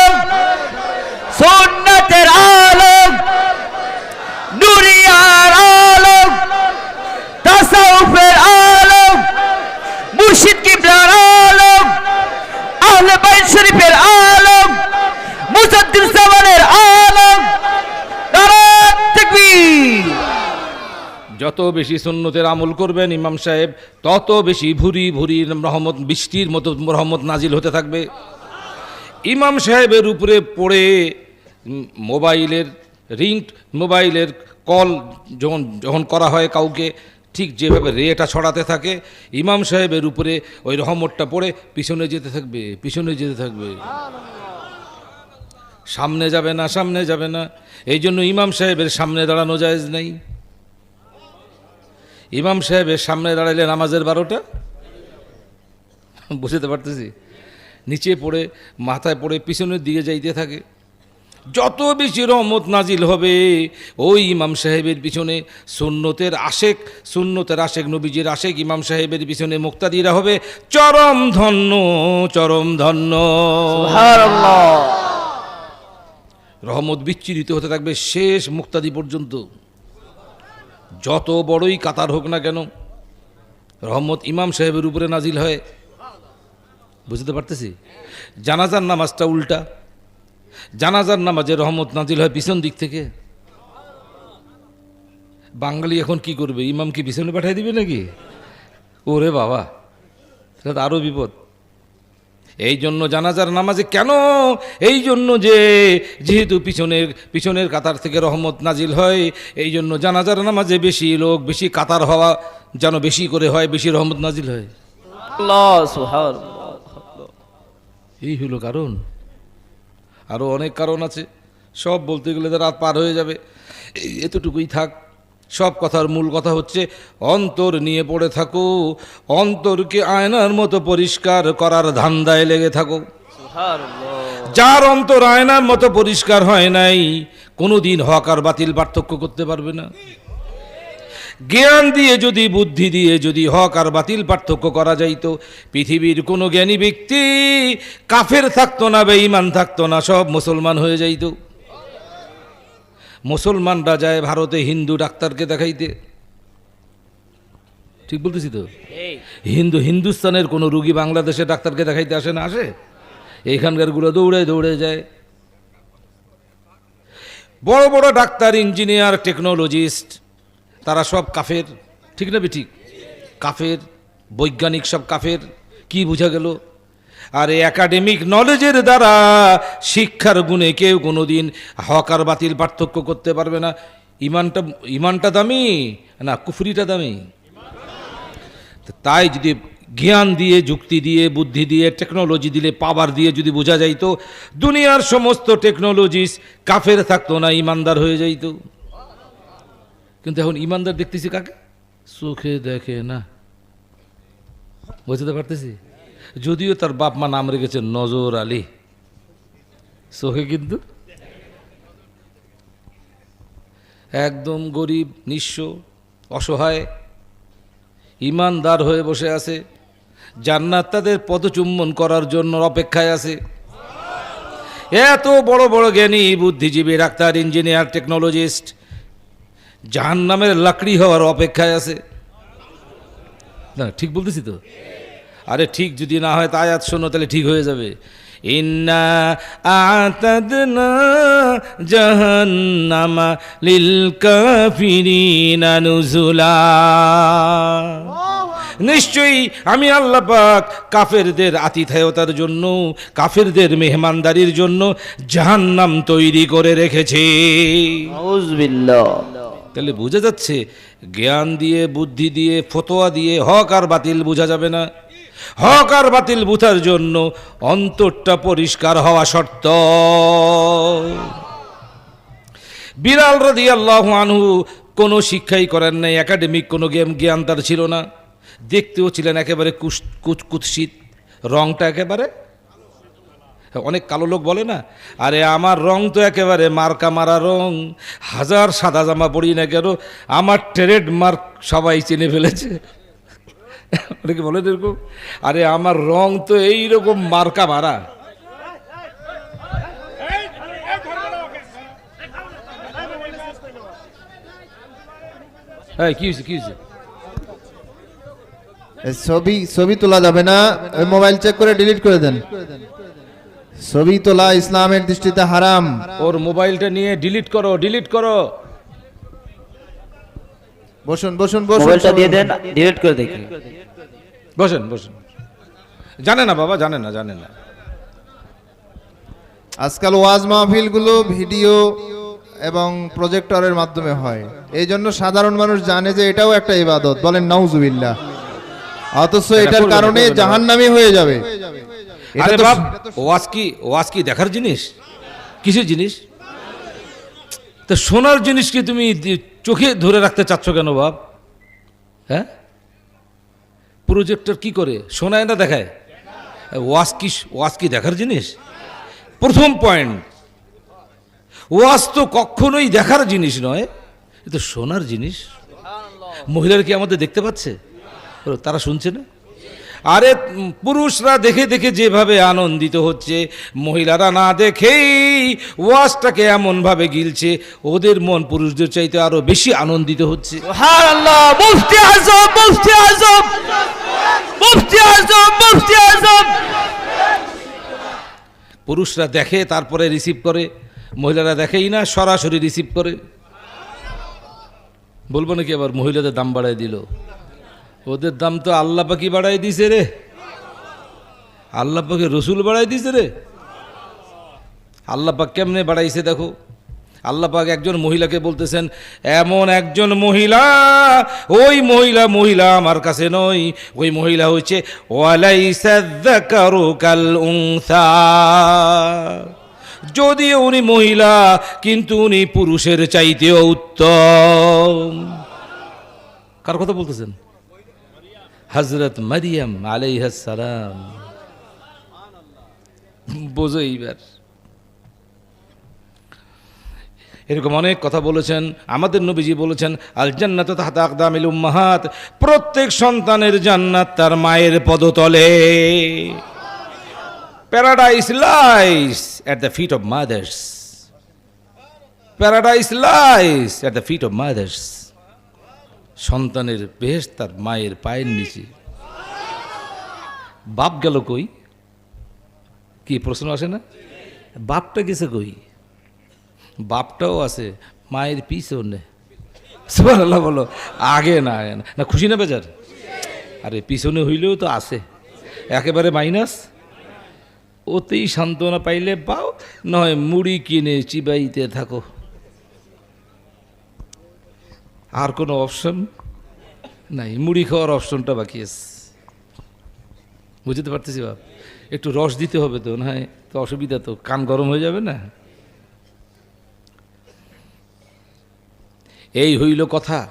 সুন্নাতের আলো, নুরিয়ার আলো, তাসাউফের আলো, মুর্শিদ কিবলার আলো, আহলে বাইত শরীফের আলো, মুজাদ্দিদ জামানের আলো, যত বেশি সুন্নতের আমল করবেন ইমাম সাহেব, তত বেশি ভুরি ভুরি রহমত, বৃষ্টির মতো রহমত নাজিল হতে থাকবে। ইমাম সাহেবের উপরে পড়ে মোবাইলের মোবাইলের কল যখন করা হয় কাউকে, ঠিক যেভাবে রেটা ছড়াতে থাকে, ইমাম সাহেবের উপরে ওই রহমতটা পড়ে পিছনে যেতে থাকবে, পিছনে যেতে থাকবে, সামনে যাবে না, সামনে যাবে না। এই জন্য ইমাম সাহেবের সামনে দাঁড়ানো জায়েজ নেই। ইমাম সাহেবের সামনে দাঁড়াইলে নামাজের 12টা, বুঝতে পারতেছি, নিচে পড়ে মাথায় পড়ে পিছনের দিকে যাইতে থাকে। যত বেশি রহমত নাজিল হবে ওই ইমাম সাহেবের পিছনে সুন্নতের আশেক নবীজির আশেক ইমাম সাহেবের পিছনে মুক্তাদিরা হবে চরম ধন্য, চরম ধন্য। সুবহানাল্লাহ। রহমত বিচ্ছিরিত হতে থাকবে শেষ মুক্তাদি পর্যন্ত। যত বড়ই কাতার হোক না কেন, রহমত ইমাম সাহেবের উপরে নাজিল হয়। বুঝতে পারতেছি? জানাজার নামাজটা উল্টা, জানাজার নামাজে রহমত নাজিল হয় পিছন দিক থেকে। বাঙালি এখন কি করবে, ইমাম কি পিছনে পাঠিয়ে দিবে নাকি? ওরে বাবা, সেটা তো আরও বিপদ। এই জন্য জানাজার নামাজে কেন, এই জন্য যেহেতু পিছনের কাতার থেকে রহমত নাজিল হয়, এই জন্য জানাজার নামাজে বেশি লোক, বেশি কাতার হওয়া যেন বেশি করে হয়, বেশি রহমত নাজিল হয়। আল্লাহ সুবহানাল্লাহ। এই হলো কারণ। আরও অনেক কারণ আছে, সব বলতে গেলে তো রাত পার হয়ে যাবে, এতটুকুই থাক। সব কথার মূল কথা হচ্ছে অন্তর নিয়ে পড়ে থাকো, অন্তরকে আয়নার মতো পরিষ্কার করার ধান্দায় লেগে থাকো। যার অন্তর আয়নার মতো পরিষ্কার হয় নাই, কোনোদিন হক আর বাতিল পার্থক্য করতে পারবে না। জ্ঞান দিয়ে যদি, বুদ্ধি দিয়ে যদি হক আর বাতিল পার্থক্য করা যাইতো, পৃথিবীর কোনো জ্ঞানী ব্যক্তি কাফের থাকতো না, বেঈমান থাকতো না, সব মুসলমান হয়ে যাইতো। মুসলমানরা যায় ভারতে হিন্দু ডাক্তারকে দেখাইতে, ঠিক বলতেছি তো? হিন্দুস্তানের কোনো রুগী বাংলাদেশে ডাক্তারকে দেখাইতে আসে না? আসে? এইখানকার গুলো দৌড়ে দৌড়ে যায়। বড় বড় ডাক্তার, ইঞ্জিনিয়ার, টেকনোলজিস্ট, তারা সব কাফের, ঠিক না ঠিক? কাফের, বৈজ্ঞানিক সব কাফের। কি বোঝা গেল? আর এই একাডেমিক নলেজের দ্বারা, শিক্ষার গুণে কেউ কোনোদিন হক আর বাতিল পার্থক্য করতে পারবে না। ইমানটা দামি না কুফরিটা দামি? তাই যদি জ্ঞান দিয়ে, যুক্তি দিয়ে, বুদ্ধি দিয়ে, টেকনোলজি দিলে, পাওয়ার দিয়ে যদি বোঝা যাইতো, দুনিয়ার সমস্ত টেকনোলজিস কাফের থাকতো না, ইমানদার হয়ে যাইতো। কিন্তু এখন ইমানদার দেখতেছি কাকে? চোখে দেখে না। বুঝতে পারতেছি? যদিও তার বাপ মা নাম রেখেছে নজর আলী, চোখে কিন্তু একদম গরিব, নিঃস্ব, অসহায়, ইমানদার হয়ে বসে আছে। জান্নাত তাদের পদচুম্বন করার জন্য অপেক্ষায় আছে। এত বড় বড় জ্ঞানী, বুদ্ধিজীবী, ডাক্তার, ইঞ্জিনিয়ার, টেকনোলজিস্ট জাহান্নামের লাকড়ি হওয়ার অপেক্ষায় আছে। না ঠিক বলতেছি তো? আরে ঠিক যদি না হয় তা আয়াত শোনো, তাহলে ঠিক হয়ে যাবে। ইন্না আতাদনা জাহান্নামা লিল কাফিরিনা নুজুলা, নিশ্চয়ই আমি আল্লাহ পাক কাফেরদের আতিথেয়তার জন্য, কাফেরদের মেহমানদারির জন্য জাহান্নাম তৈরি করে রেখেছি। আউযুবিল্লাহ। তাহলে বোঝা যাচ্ছে জ্ঞান দিয়ে, বুদ্ধি দিয়ে, ফতোয়া দিয়ে হক আর বাতিল বোঝা যাবে না। হক আর বাতিল বুঝার জন্য অন্তরটা পরিষ্কার হওয়া শর্ত। বিলাল রাদিয়াল্লাহু আনহু কোনো শিক্ষাই করেন নাই, একাডেমিক কোনো জ্ঞান তার ছিল না। দেখতেও ছিলেন একেবারে কুৎসিত, রংটা একেবারে, অনেক কালো লোক বলে না, আরে আমার রং তো একেবারে মার্কা মারা রং, হাজার সাদা জামা পরি না কেন আমার ট্রেড মার্ক সবাই চিনে ফেলেছে। অনেকে বলেন এরকম, আরে আমার রং তো এইরকম মার্কা মারা। হ্যাঁ, কি হয়েছে, কি হয়েছে? ছবি তোলা যাবে না, ওই মোবাইল চেক করে ডিলিট করে দেন। ছবি তোলা ইসলামের দৃষ্টিতে হারাম। ওর মোবাইলটা নিয়ে ডিলিট করো, ডিলিট করো। বসুন বসুন বসুন মোবাইলটা দিয়ে দেন, ডিলিট করে দেখি। বসেন বসেন। জানে না বাবা, জানে না, জানে না। আজকাল ওয়াজ মাহফিলগুলো ভিডিও এবং প্রজেক্টরের মাধ্যমে হয়, এই জন্য সাধারণ মানুষ জানে যে এটাও একটা ইবাদত, বলেন নাউজুবিল্লাহ, অথচ এটার করবে না, কারণে করবে না। জাহান্নামী হয়ে যাবে। এটা আরে তো- বাপ, ওয়াজ কি দেখার জিনিস? কিসের জিনিস? তা সোনার জিনিস কি তুমি চোখে ধরে রাখতে চাচ্ছ কেন বাপ? হ্যাঁ, প্রজেক্টর কি করে শোনায় না দেখায়? ওয়াজ কি দেখার জিনিস? প্রথম পয়েন্ট, ওয়াজ তো কখনোই দেখার জিনিস নয়, এটা শোনার জিনিস। মহিলারা কি আমাদের দেখতে পাচ্ছে? তারা শুনছে না? আরে পুরুষরা দেখে দেখে যেভাবে আনন্দিত হচ্ছে, মহিলারা না দেখেই ওয়াজটাকে এমনভাবে গিলছে, ওদের মন পুরুষদের চাইতে আরো বেশি আনন্দিত হচ্ছে। সুবহানাল্লাহ, মুফতি আযম, মুফতি আযম, মুফতি আযম, মুফতি আযম। পুরুষরা দেখে তারপরে রিসিভ করে, মহিলারা দেখেই না, সরাসরি রিসিভ করে। বলবো নাকি আবার মহিলাদের দাম বাড়ায় দিল? ওদের দাম তো আল্লাহ পাকি বাড়াই দিছে রে, আল্লাহ পাকে রসুল বাড়াই দিছে রে। আল্লাহ পাক কেমনে বাড়াইছে দেখো। আল্লাহ পাক একজন মহিলাকে বলতেছেন, এমন একজন মহিলা, ওই মহিলা আমার কাছে নয়, ওই মহিলা হচ্ছে ওয়ালাইসা যাকারু কাল উনসা। যদিও উনি মহিলা, কিন্তু উনি পুরুষের চাইতেও উত্তম। কার কথা বলতেছেন? হযরত মারিয়াম আলাইহিস সালাম। বোঝো এইবার। এরকম অনেক কথা বলেছেন আমাদের নবীজি, বলেছেন আল জান্নাতু তাহতা আকদামিল উম্মাহাত, প্রত্যেক সন্তানের জান্নাত তার মায়ের পদতলে। Paradise lies at the feet of mothers, paradise lies at the feet of mothers. সন্তানের বেহেশত তার মায়ের পায়ের নিচে। বাপ গেল কই? কি প্রশ্ন আসে না? বাপটা গেছে কই? বাপটাও আছে মায়ের পিছনে। সুবহানাল্লাহ বলো। আগে না না, খুশি না বেজার? আরে পিছনে হইলেও তো আছে, একেবারে মাইনাস। ওতেই সান্ত্বনা পাইলে পাও, নয় মুড়ি কিনে চিবাইতে থাকো। আর কোনো অপশন নাই, মুড়ি খাওয়ার অপশনটা বাকি আছে। বুঝতে পারতেছি বাপ, একটু রস দিতে হবে তো, না তো অসুবিধা, তো কান গরম হয়ে যাবে না। এই হইল কথা।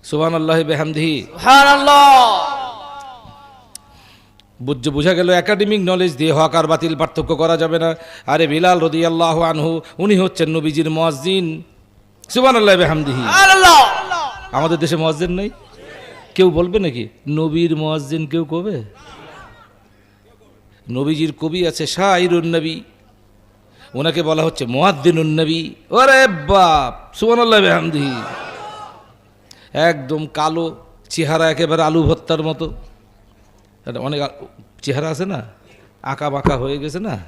সুবহানাল্লাহি বিহামদিহি। সুবহানাল্লাহ। বোঝা গেল একাডেমিক নলেজ দিয়ে হক আর বাতিল পার্থক্য করা যাবে না। আরে বিলাল রাদিয়াল্লাহু আনহু, উনি হচ্ছেন নবীজির মুয়াজ্জিন। সুবহানাল্লাহি বিহামদিহি। সুবহানাল্লাহ। আমাদের দেশে মুয়াজ্জিন নাই? কেউ বলবে নাকি নবীর মুয়াজ্জিন? কেউ কবে? নবীজির কবি আছে শায়রুন নবী, ওনাকে বলা হচ্ছে মুয়াদ্দিনুন নবী। ওরে বাপ, সুবহানাল্লাহি বিহামদিহি। একদম কালো চেহারা, একেবারে আলু ভর্তার মতো। অনেক চেহারা আছে না, আঁকা বাঁকা হয়ে গেছে না,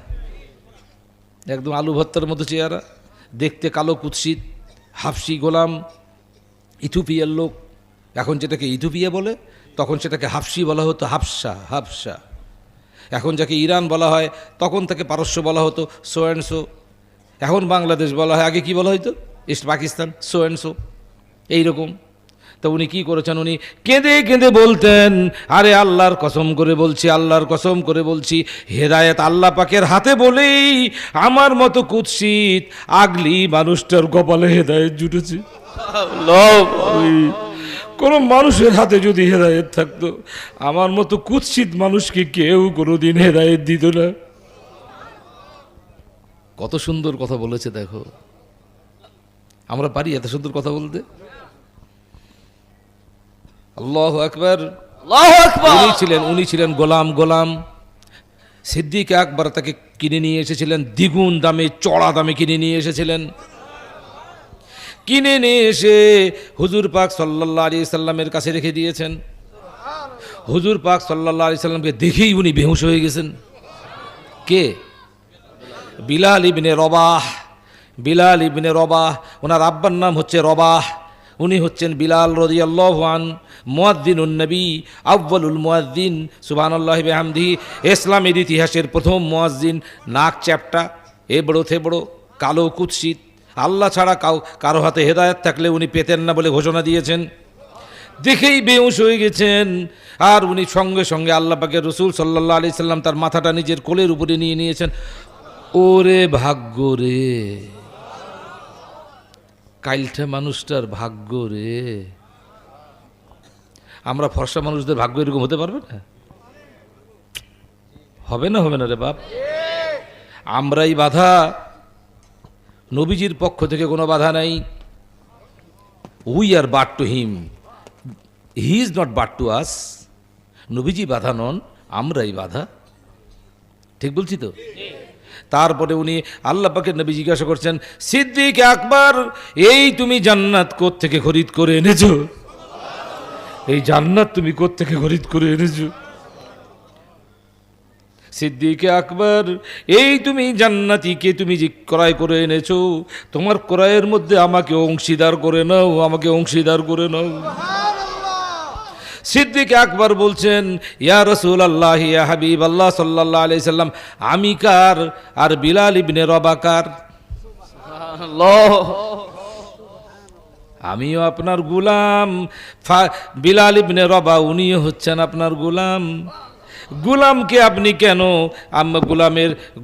একদম আলু ভর্তার মতো চেহারা, দেখতে কালো কুৎসিত, হাফসি গোলাম, ইথিওপিয়ার লোক। এখন যেটাকে ইথিওপিয়া বলে, তখন সেটাকে হাফসি বলা হতো, হাফসা। এখন যাকে ইরান বলা হয়, তখন তাকে পারস্য বলা হতো, সো অ্যান্ড সো। এখন বাংলাদেশ বলা হয়, আগে কি বলা হইতো? East Pakistan, so and so. এইরকম। তো উনি কি করেছেন? উনি কেঁদে কেঁদে বলতেন, আরে আল্লাহর কসম করে বলছি, আল্লাহর কসম করে বলছি, হেদায়েত আল্লাহ পাকের হাতে বলেই আমার মতো কুৎসিত আগলি মানুষটার কপালে হেদায়েত জুটেছে। কোন মানুষের হাতে যদি হেদায়েত থাকতো, আমার মতো কুৎসিত মানুষকে কেউ কোনোদিন হেদায়েত দিত না। কত সুন্দর কথা বলেছে দেখো। আমরা পারি এত সুন্দর কথা বলতে? আল্লাহু আকবার। আল্লাহু আকবার। উনি ছিলেন গোলাম। সিদ্দিক আকবর তাকে কিনে নিয়ে এসেছিলেন, দ্বিগুণ দামে, চড়া দামে কিনে নিয়ে এসেছিলেন। কিনে নিয়ে এসে হুজুর পাক সাল্লাল্লাহু আলাইহি সাল্লামের কাছে রেখে দিয়েছেন। হুজুর পাক সাল্লাল্লাহু আলাইহি সাল্লামকে দেখেই উনি বেহুশ হয়ে গেছেন। কে? বিলাল ইবনে রবাহ। ওনার আব্বার নাম হচ্ছে রবাহ। উনি হচ্ছেন বিলাল রাদিয়াল্লাহু আন, মুয়াজ্জিনুন নবী, আউয়ালুল মুয়াজ্জিন, সুবহানাল্লাহি বিহামদিহি। ইসলামের ইতিহাসের প্রথম মুয়াজ্জিন, নাক চ্যাপ্টা, এ বড়ো থে বড়ো, কালো কুৎসিত, আল্লাহ ছাড়া কারো হাতে হেদায়েত থাকলে উনি পেতেন না বলে ঘোষণা দিয়েছেন। দেখেই বেহুশ হয়ে গেছেন, আর উনি সঙ্গে সঙ্গে আল্লাহ পাকের রসুল সাল্লাল্লাহু আলাইহি সাল্লাম তার মাথাটা নিজের কোলের উপরে নিয়ে নিয়েছেন। ওরে ভাগ্য রে, কাইলটা মানুষটার ভাগ্য রে। আমরা ফর্সা মানুষদের ভাগ্য এরকম হতে পারবে না? হবে না, হবে না রে বাপ। আমরাই বাধা, নবীজির পক্ষ থেকে কোনো বাধা নাই। We are but to him, he is not but to us. নবীজি বাধা নন, আমরাই বাধা। ঠিক বলছি তো? তারপরে উনি আল্লাহ পাকের নবী জিজ্ঞাসা করছেন, সিদ্দিক আকবর, এই তুমি জান্নাত কোত্থেকে খরিদ করে এনেছো? এই জান্নাত তুমি কোত্থেকে খরিদ করে এনেছো? সিদ্দিক আকবর, এই তুমি জান্নাতীকে তুমি যে ক্রয় করে এনেছো, তোমার ক্রয়ের মধ্যে আমাকে অংশীদার করে নাও, আমাকে অংশীদার করে নাও। সিদ্দিক আকবর বলছেন, ইয়া রাসূলুল্লাহ, ইয়া হাবিবাল্লাহ সাল্লাল্লাহু আলাইহি সাল্লাম, আমি কার আর বিলাল ইবনে রবা কার? আমিও আপনার গুলাম, বিলাল ইবনে রবা উনিও হচ্ছেন আপনার গুলাম। গুলামকে আপনি কেন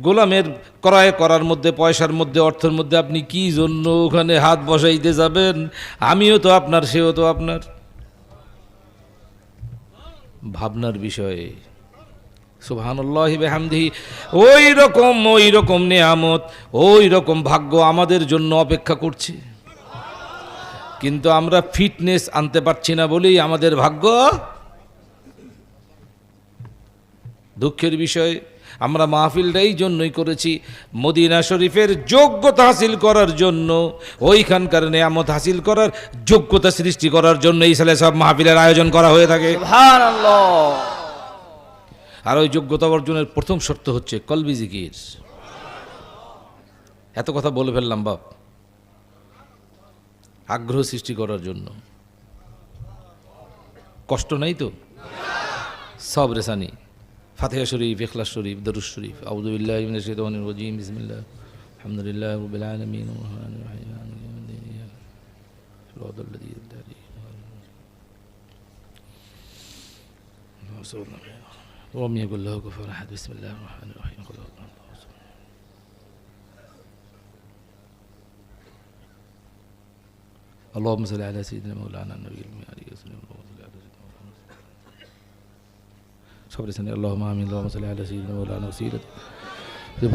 গোলামের ক্রয় করার মধ্যে, পয়সার মধ্যে, অর্থের মধ্যে আপনি কি জন্য ওখানে হাত বসাইতে যাবেন? আমিও তো আপনার, সেও তো আপনার। ভাবনার বিষয়ে। সুবহানাল্লাহি বিহামদিহি। ওই রকম নেয়ামত, ওই রকম ভাগ্য আমাদের জন্য অপেক্ষা করছে, কিন্তু আমরা ফিটনেস আনতে পারছি না বলেই আমাদের ভাগ্য। দুঃখের বিষয়, আমরা মাহফিলটাই জন্যই করেছি, মদিনা শরীফের যোগ্যতা হাসিল করার জন্য, ওইখানকার নেয়ামত হাসিল করার যোগ্যতা সৃষ্টি করার জন্য এই সালে সব মাহফিলের আয়োজন করা হয়ে থাকে। সুবহানাল্লাহ। আর ওই যোগ্যতা অর্জনের প্রথম শর্ত হচ্ছে কলবি জিকির। এত কথা বলে ফেললাম বাপ, আগ্রহ সৃষ্টি করার জন্য। কষ্ট নাই তো? সব রেসানি, ফাতিহা শরীফ, ইখলাস শরীফ, দরুদ শরীফ, আউযু বিল্লাহি মিনাশ শাইতানির রাজীম, বিসমিল্লাহ, আলহামদুলিল্লাহি রাব্বিল আলামিন, আর-রাহমানির রাহিম, মালিকি ইয়াউমিদ্দিন, সিরাতাল লাযীনা আন'আমতা আলাইহিম, ولم يكن له كفوا أحد. بسم الله الرحمن الرحيم. قل هو الله أحد. اللهم صل على سيدنا مولانا النبي الأمي عليه الصلاة والسلام. সবরে সানি আল্লাহুম্মা আমিন। اللهم صل على سيدنا مولانا وسيلة।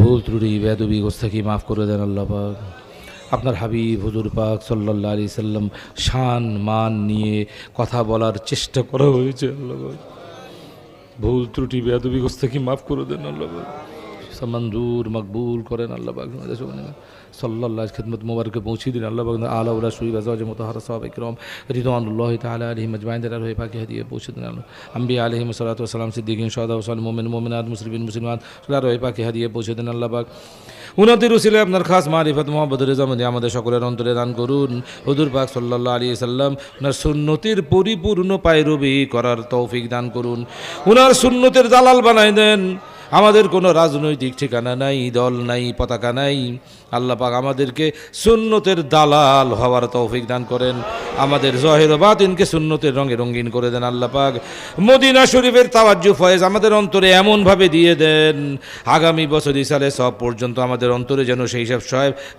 ভুল ত্রুটি বেয়াদবি গোস্তাকি মাফ করে দেন আল্লাহ পাক। আপনার হাবিব হুজুর পাক সাল্লাল্লাহু আলাইহি সাল্লাম শান মান নিয়ে কথা বলার চেষ্টা করা হয়েছে আল্লাহ পাক। ভুল ত্রুটি বেয়াদবি গোস্তাকি মাফ করে দেন আল্লাহ পাক। মঞ্জুর মকবুল করেন আল্লাহ পাক। সাল্লাল্লাহু খিদমত মুবারকে পৌঁছে দিন আল্লাহ পাক। আলা ওয়ালা শুই আজওয়াজ মুতাহহারা সাহাবা ইকরাম রিদওয়ানুল্লাহি তাআলা আলাইহিম আজমাইন তার রহে পাকে হাদিয়ে পৌঁছে দিন আল্লাহ। আম্বিয়া আলাইহিম সাল্লাতু ওয়াস সালাম, সিদ্দিকিন, শুহাদা, সালিহিন, মুমিন, মুমিনাত, মুসলিমিন, মুসলিমাত তার রহে পাকে হাদিয়ে পৌঁছে দিন আল্লাহ পাক। উনাদের উসিলায় আপনার খাস মারিফত মুহাব্বত রেজামতি আমাদের সকলের অন্তরে দান করুন। হুজুর পাক সাল্লাল্লাহু আলাইহি সাল্লাম উনার সুন্নতের পরিপূর্ণ পায়রবি করার তৌফিক দান করুন। উনার সুন্নতের দালাল বানাই দেন। আমাদের কোনো রাজনৈতিক ঠিকানা নাই, দল নাই, পতাকা নাই। আল্লাহ পাক আমাদেরকে সুন্নতের দালাল হওয়ার তৌফিক দান করেন। আমাদের জহির ও বাতিনকে সুন্নতের রঙে রঙিন করে দেন আল্লাহ পাক। মদিনা শরীফের তাওয়াজ্জু ফয়েজ আমাদের অন্তরে এমনভাবে দিয়ে দেন, আগামী বছর ইসালে সব পর্যন্ত আমাদের অন্তরে যেন সেই সব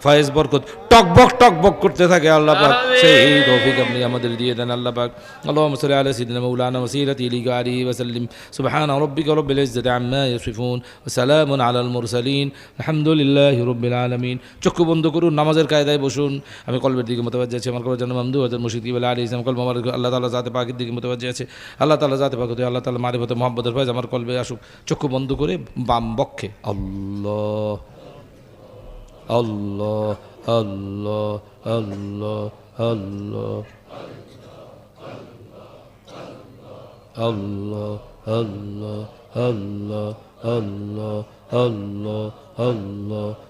ফয়েজ বরকত টকবক করতে থাকে আল্লাহ পাক। সেই তৌফিক আপনি আমাদের দিয়ে দেন আল্লাহ পাক। আল্লাহুম্মা সাল্লি আলা সাইয়্যিদিনা মাওলানা ওয়াসিলাতি ইলাইহি আলিহি ওয়া সাল্লিম। সুবহানা রাব্বিকা রাব্বিল ইজ্জাতি আম্মা ইয়াসিফুন ওয়া সালামুন আলাল মুরসালিন, আলহামদুলিল্লাহি রাব্বিল আলামিন। চক্ষু বন্ধ করুন, নামাজের কায়দায় বসুন। আমি কলবের দিকে মুতাওয়াজ্জিহ আছি। আমার কলবের জন্য মামদু হযরত মুর্শিদ কিবলা আলাইহিস সালাম কলব আমার আল্লাহ তাআলা জাতে পাকের দিকে মুতাওয়াজ্জিহ আছে। আল্লাহ তাআলা জাতে পাক হতে আল্লাহ তাআলা মারিফতে মুহাব্বতের ফয়েজ আমার কলবে আসুক। চক্ষু বন্ধ করে বাম বক্ষে আল্লাহ আল্লাহ আল্লাহ আল্লাহ আল্লাহ আল্লাহ আল্লাহ আল্লাহ আল্লাহ আল্লাহ আল্লাহ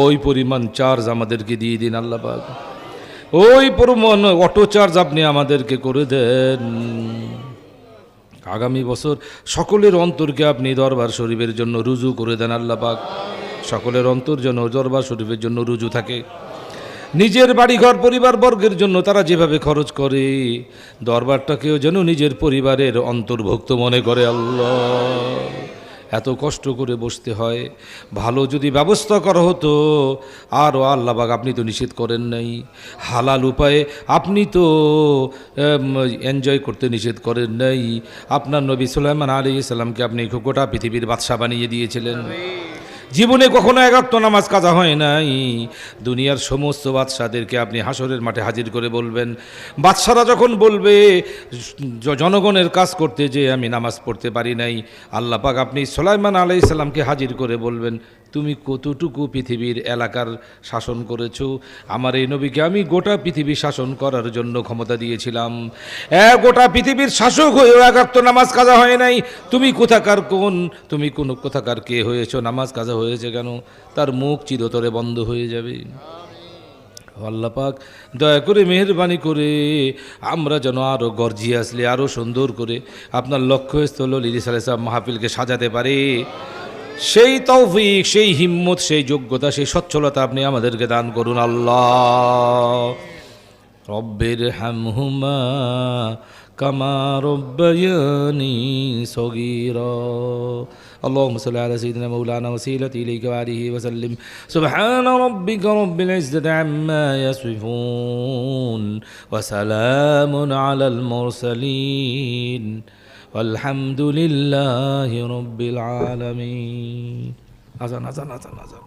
ওই পরিমাণ চার্জ আমাদেরকে দিয়ে দিন আল্লাহ পাক, ওই পরিমাণ অটো চার্জ আপনি আমাদেরকে করে দেন। আগামী বছর সকলের অন্তরকে আপনি দরবার শরীফের জন্য রুজু করে দেন আল্লাহ পাক, সকলের অন্তর যেন দরবার শরীফের জন্য রুজু থাকে। নিজের বাড়িঘর পরিবার বর্গের জন্য তারা যেভাবে খরচ করে, দরবারটাকেও যেন নিজের পরিবারের অন্তর্ভুক্ত মনে করে আল্লাহ। এত কষ্ট করে বসতে হয়, ভালো যদি ব্যবস্থা করা হতো। আর আল্লাহ পাক আপনি তো নিষেধ করেন নাই, হালাল উপায়ে আপনি তো এনজয় করতে নিষেধ করেন নাই। আপনার নবী সুলাইমান আলাইহিস সালামকে আপনি গোটা পৃথিবীর বাদশা বানিয়ে দিয়েছিলেন। জীবনে কখনো এক ওয়াক্ত নামাজ কাজা হয় নাই। দুনিয়ার সমস্ত বাদশাদেরকে আপনি হাসরের মাঠে হাজির করে বলবেন, বাদশারা যখন বলবে জনগণের কাজ করতে যে আমি নামাজ পড়তে পারি নাই, আল্লাহ পাক আপনি সুলাইমান আলাইহিস সালামকে হাজির করে বলবেন, তুমি কতটুকু পৃথিবীর এলাকার শাসন করেছো। আমার এই নবীকে আমি গোটা পৃথিবী শাসন করার জন্য ক্ষমতা দিয়েছিলাম। গোটা পৃথিবীর শাসক হয়েও এক ওয়াক্ত নামাজ কাজা হয় নাই। তুমি কোথাকার তুমি কোন কোথাকার কে হয়েছো, নামাজ কাজা হয়েছে কেন? তার মুখ চিরতরে বন্ধ হয়ে যাবে। আল্লাহ পাক দয়া করে মেহেরবানি করে আমরা যেন আরও গর্জিয়াসলি, আরও সুন্দর করে আপনার লক্ষ্যস্থল লিলিস আলাইহিস সালাম মাহফিলকে সাজাতে পারে, সেই তৌফিক, সেই হিম্মত, সেই যোগ্যতা, সেই সচ্ছলতা আপনি আমাদেরকে দান করুন আল্লাহ। রব্বির হামহুমা কামা রব্বায়ানি সগীরা। اللهم صل على سيدنا مولانا وسيلتي إليك وآله وسلم. سبحان ربك رب العزة عما يصفون وسلام على المرسلين والحمد لله رب العالمين. أذان أذان أذان أذان.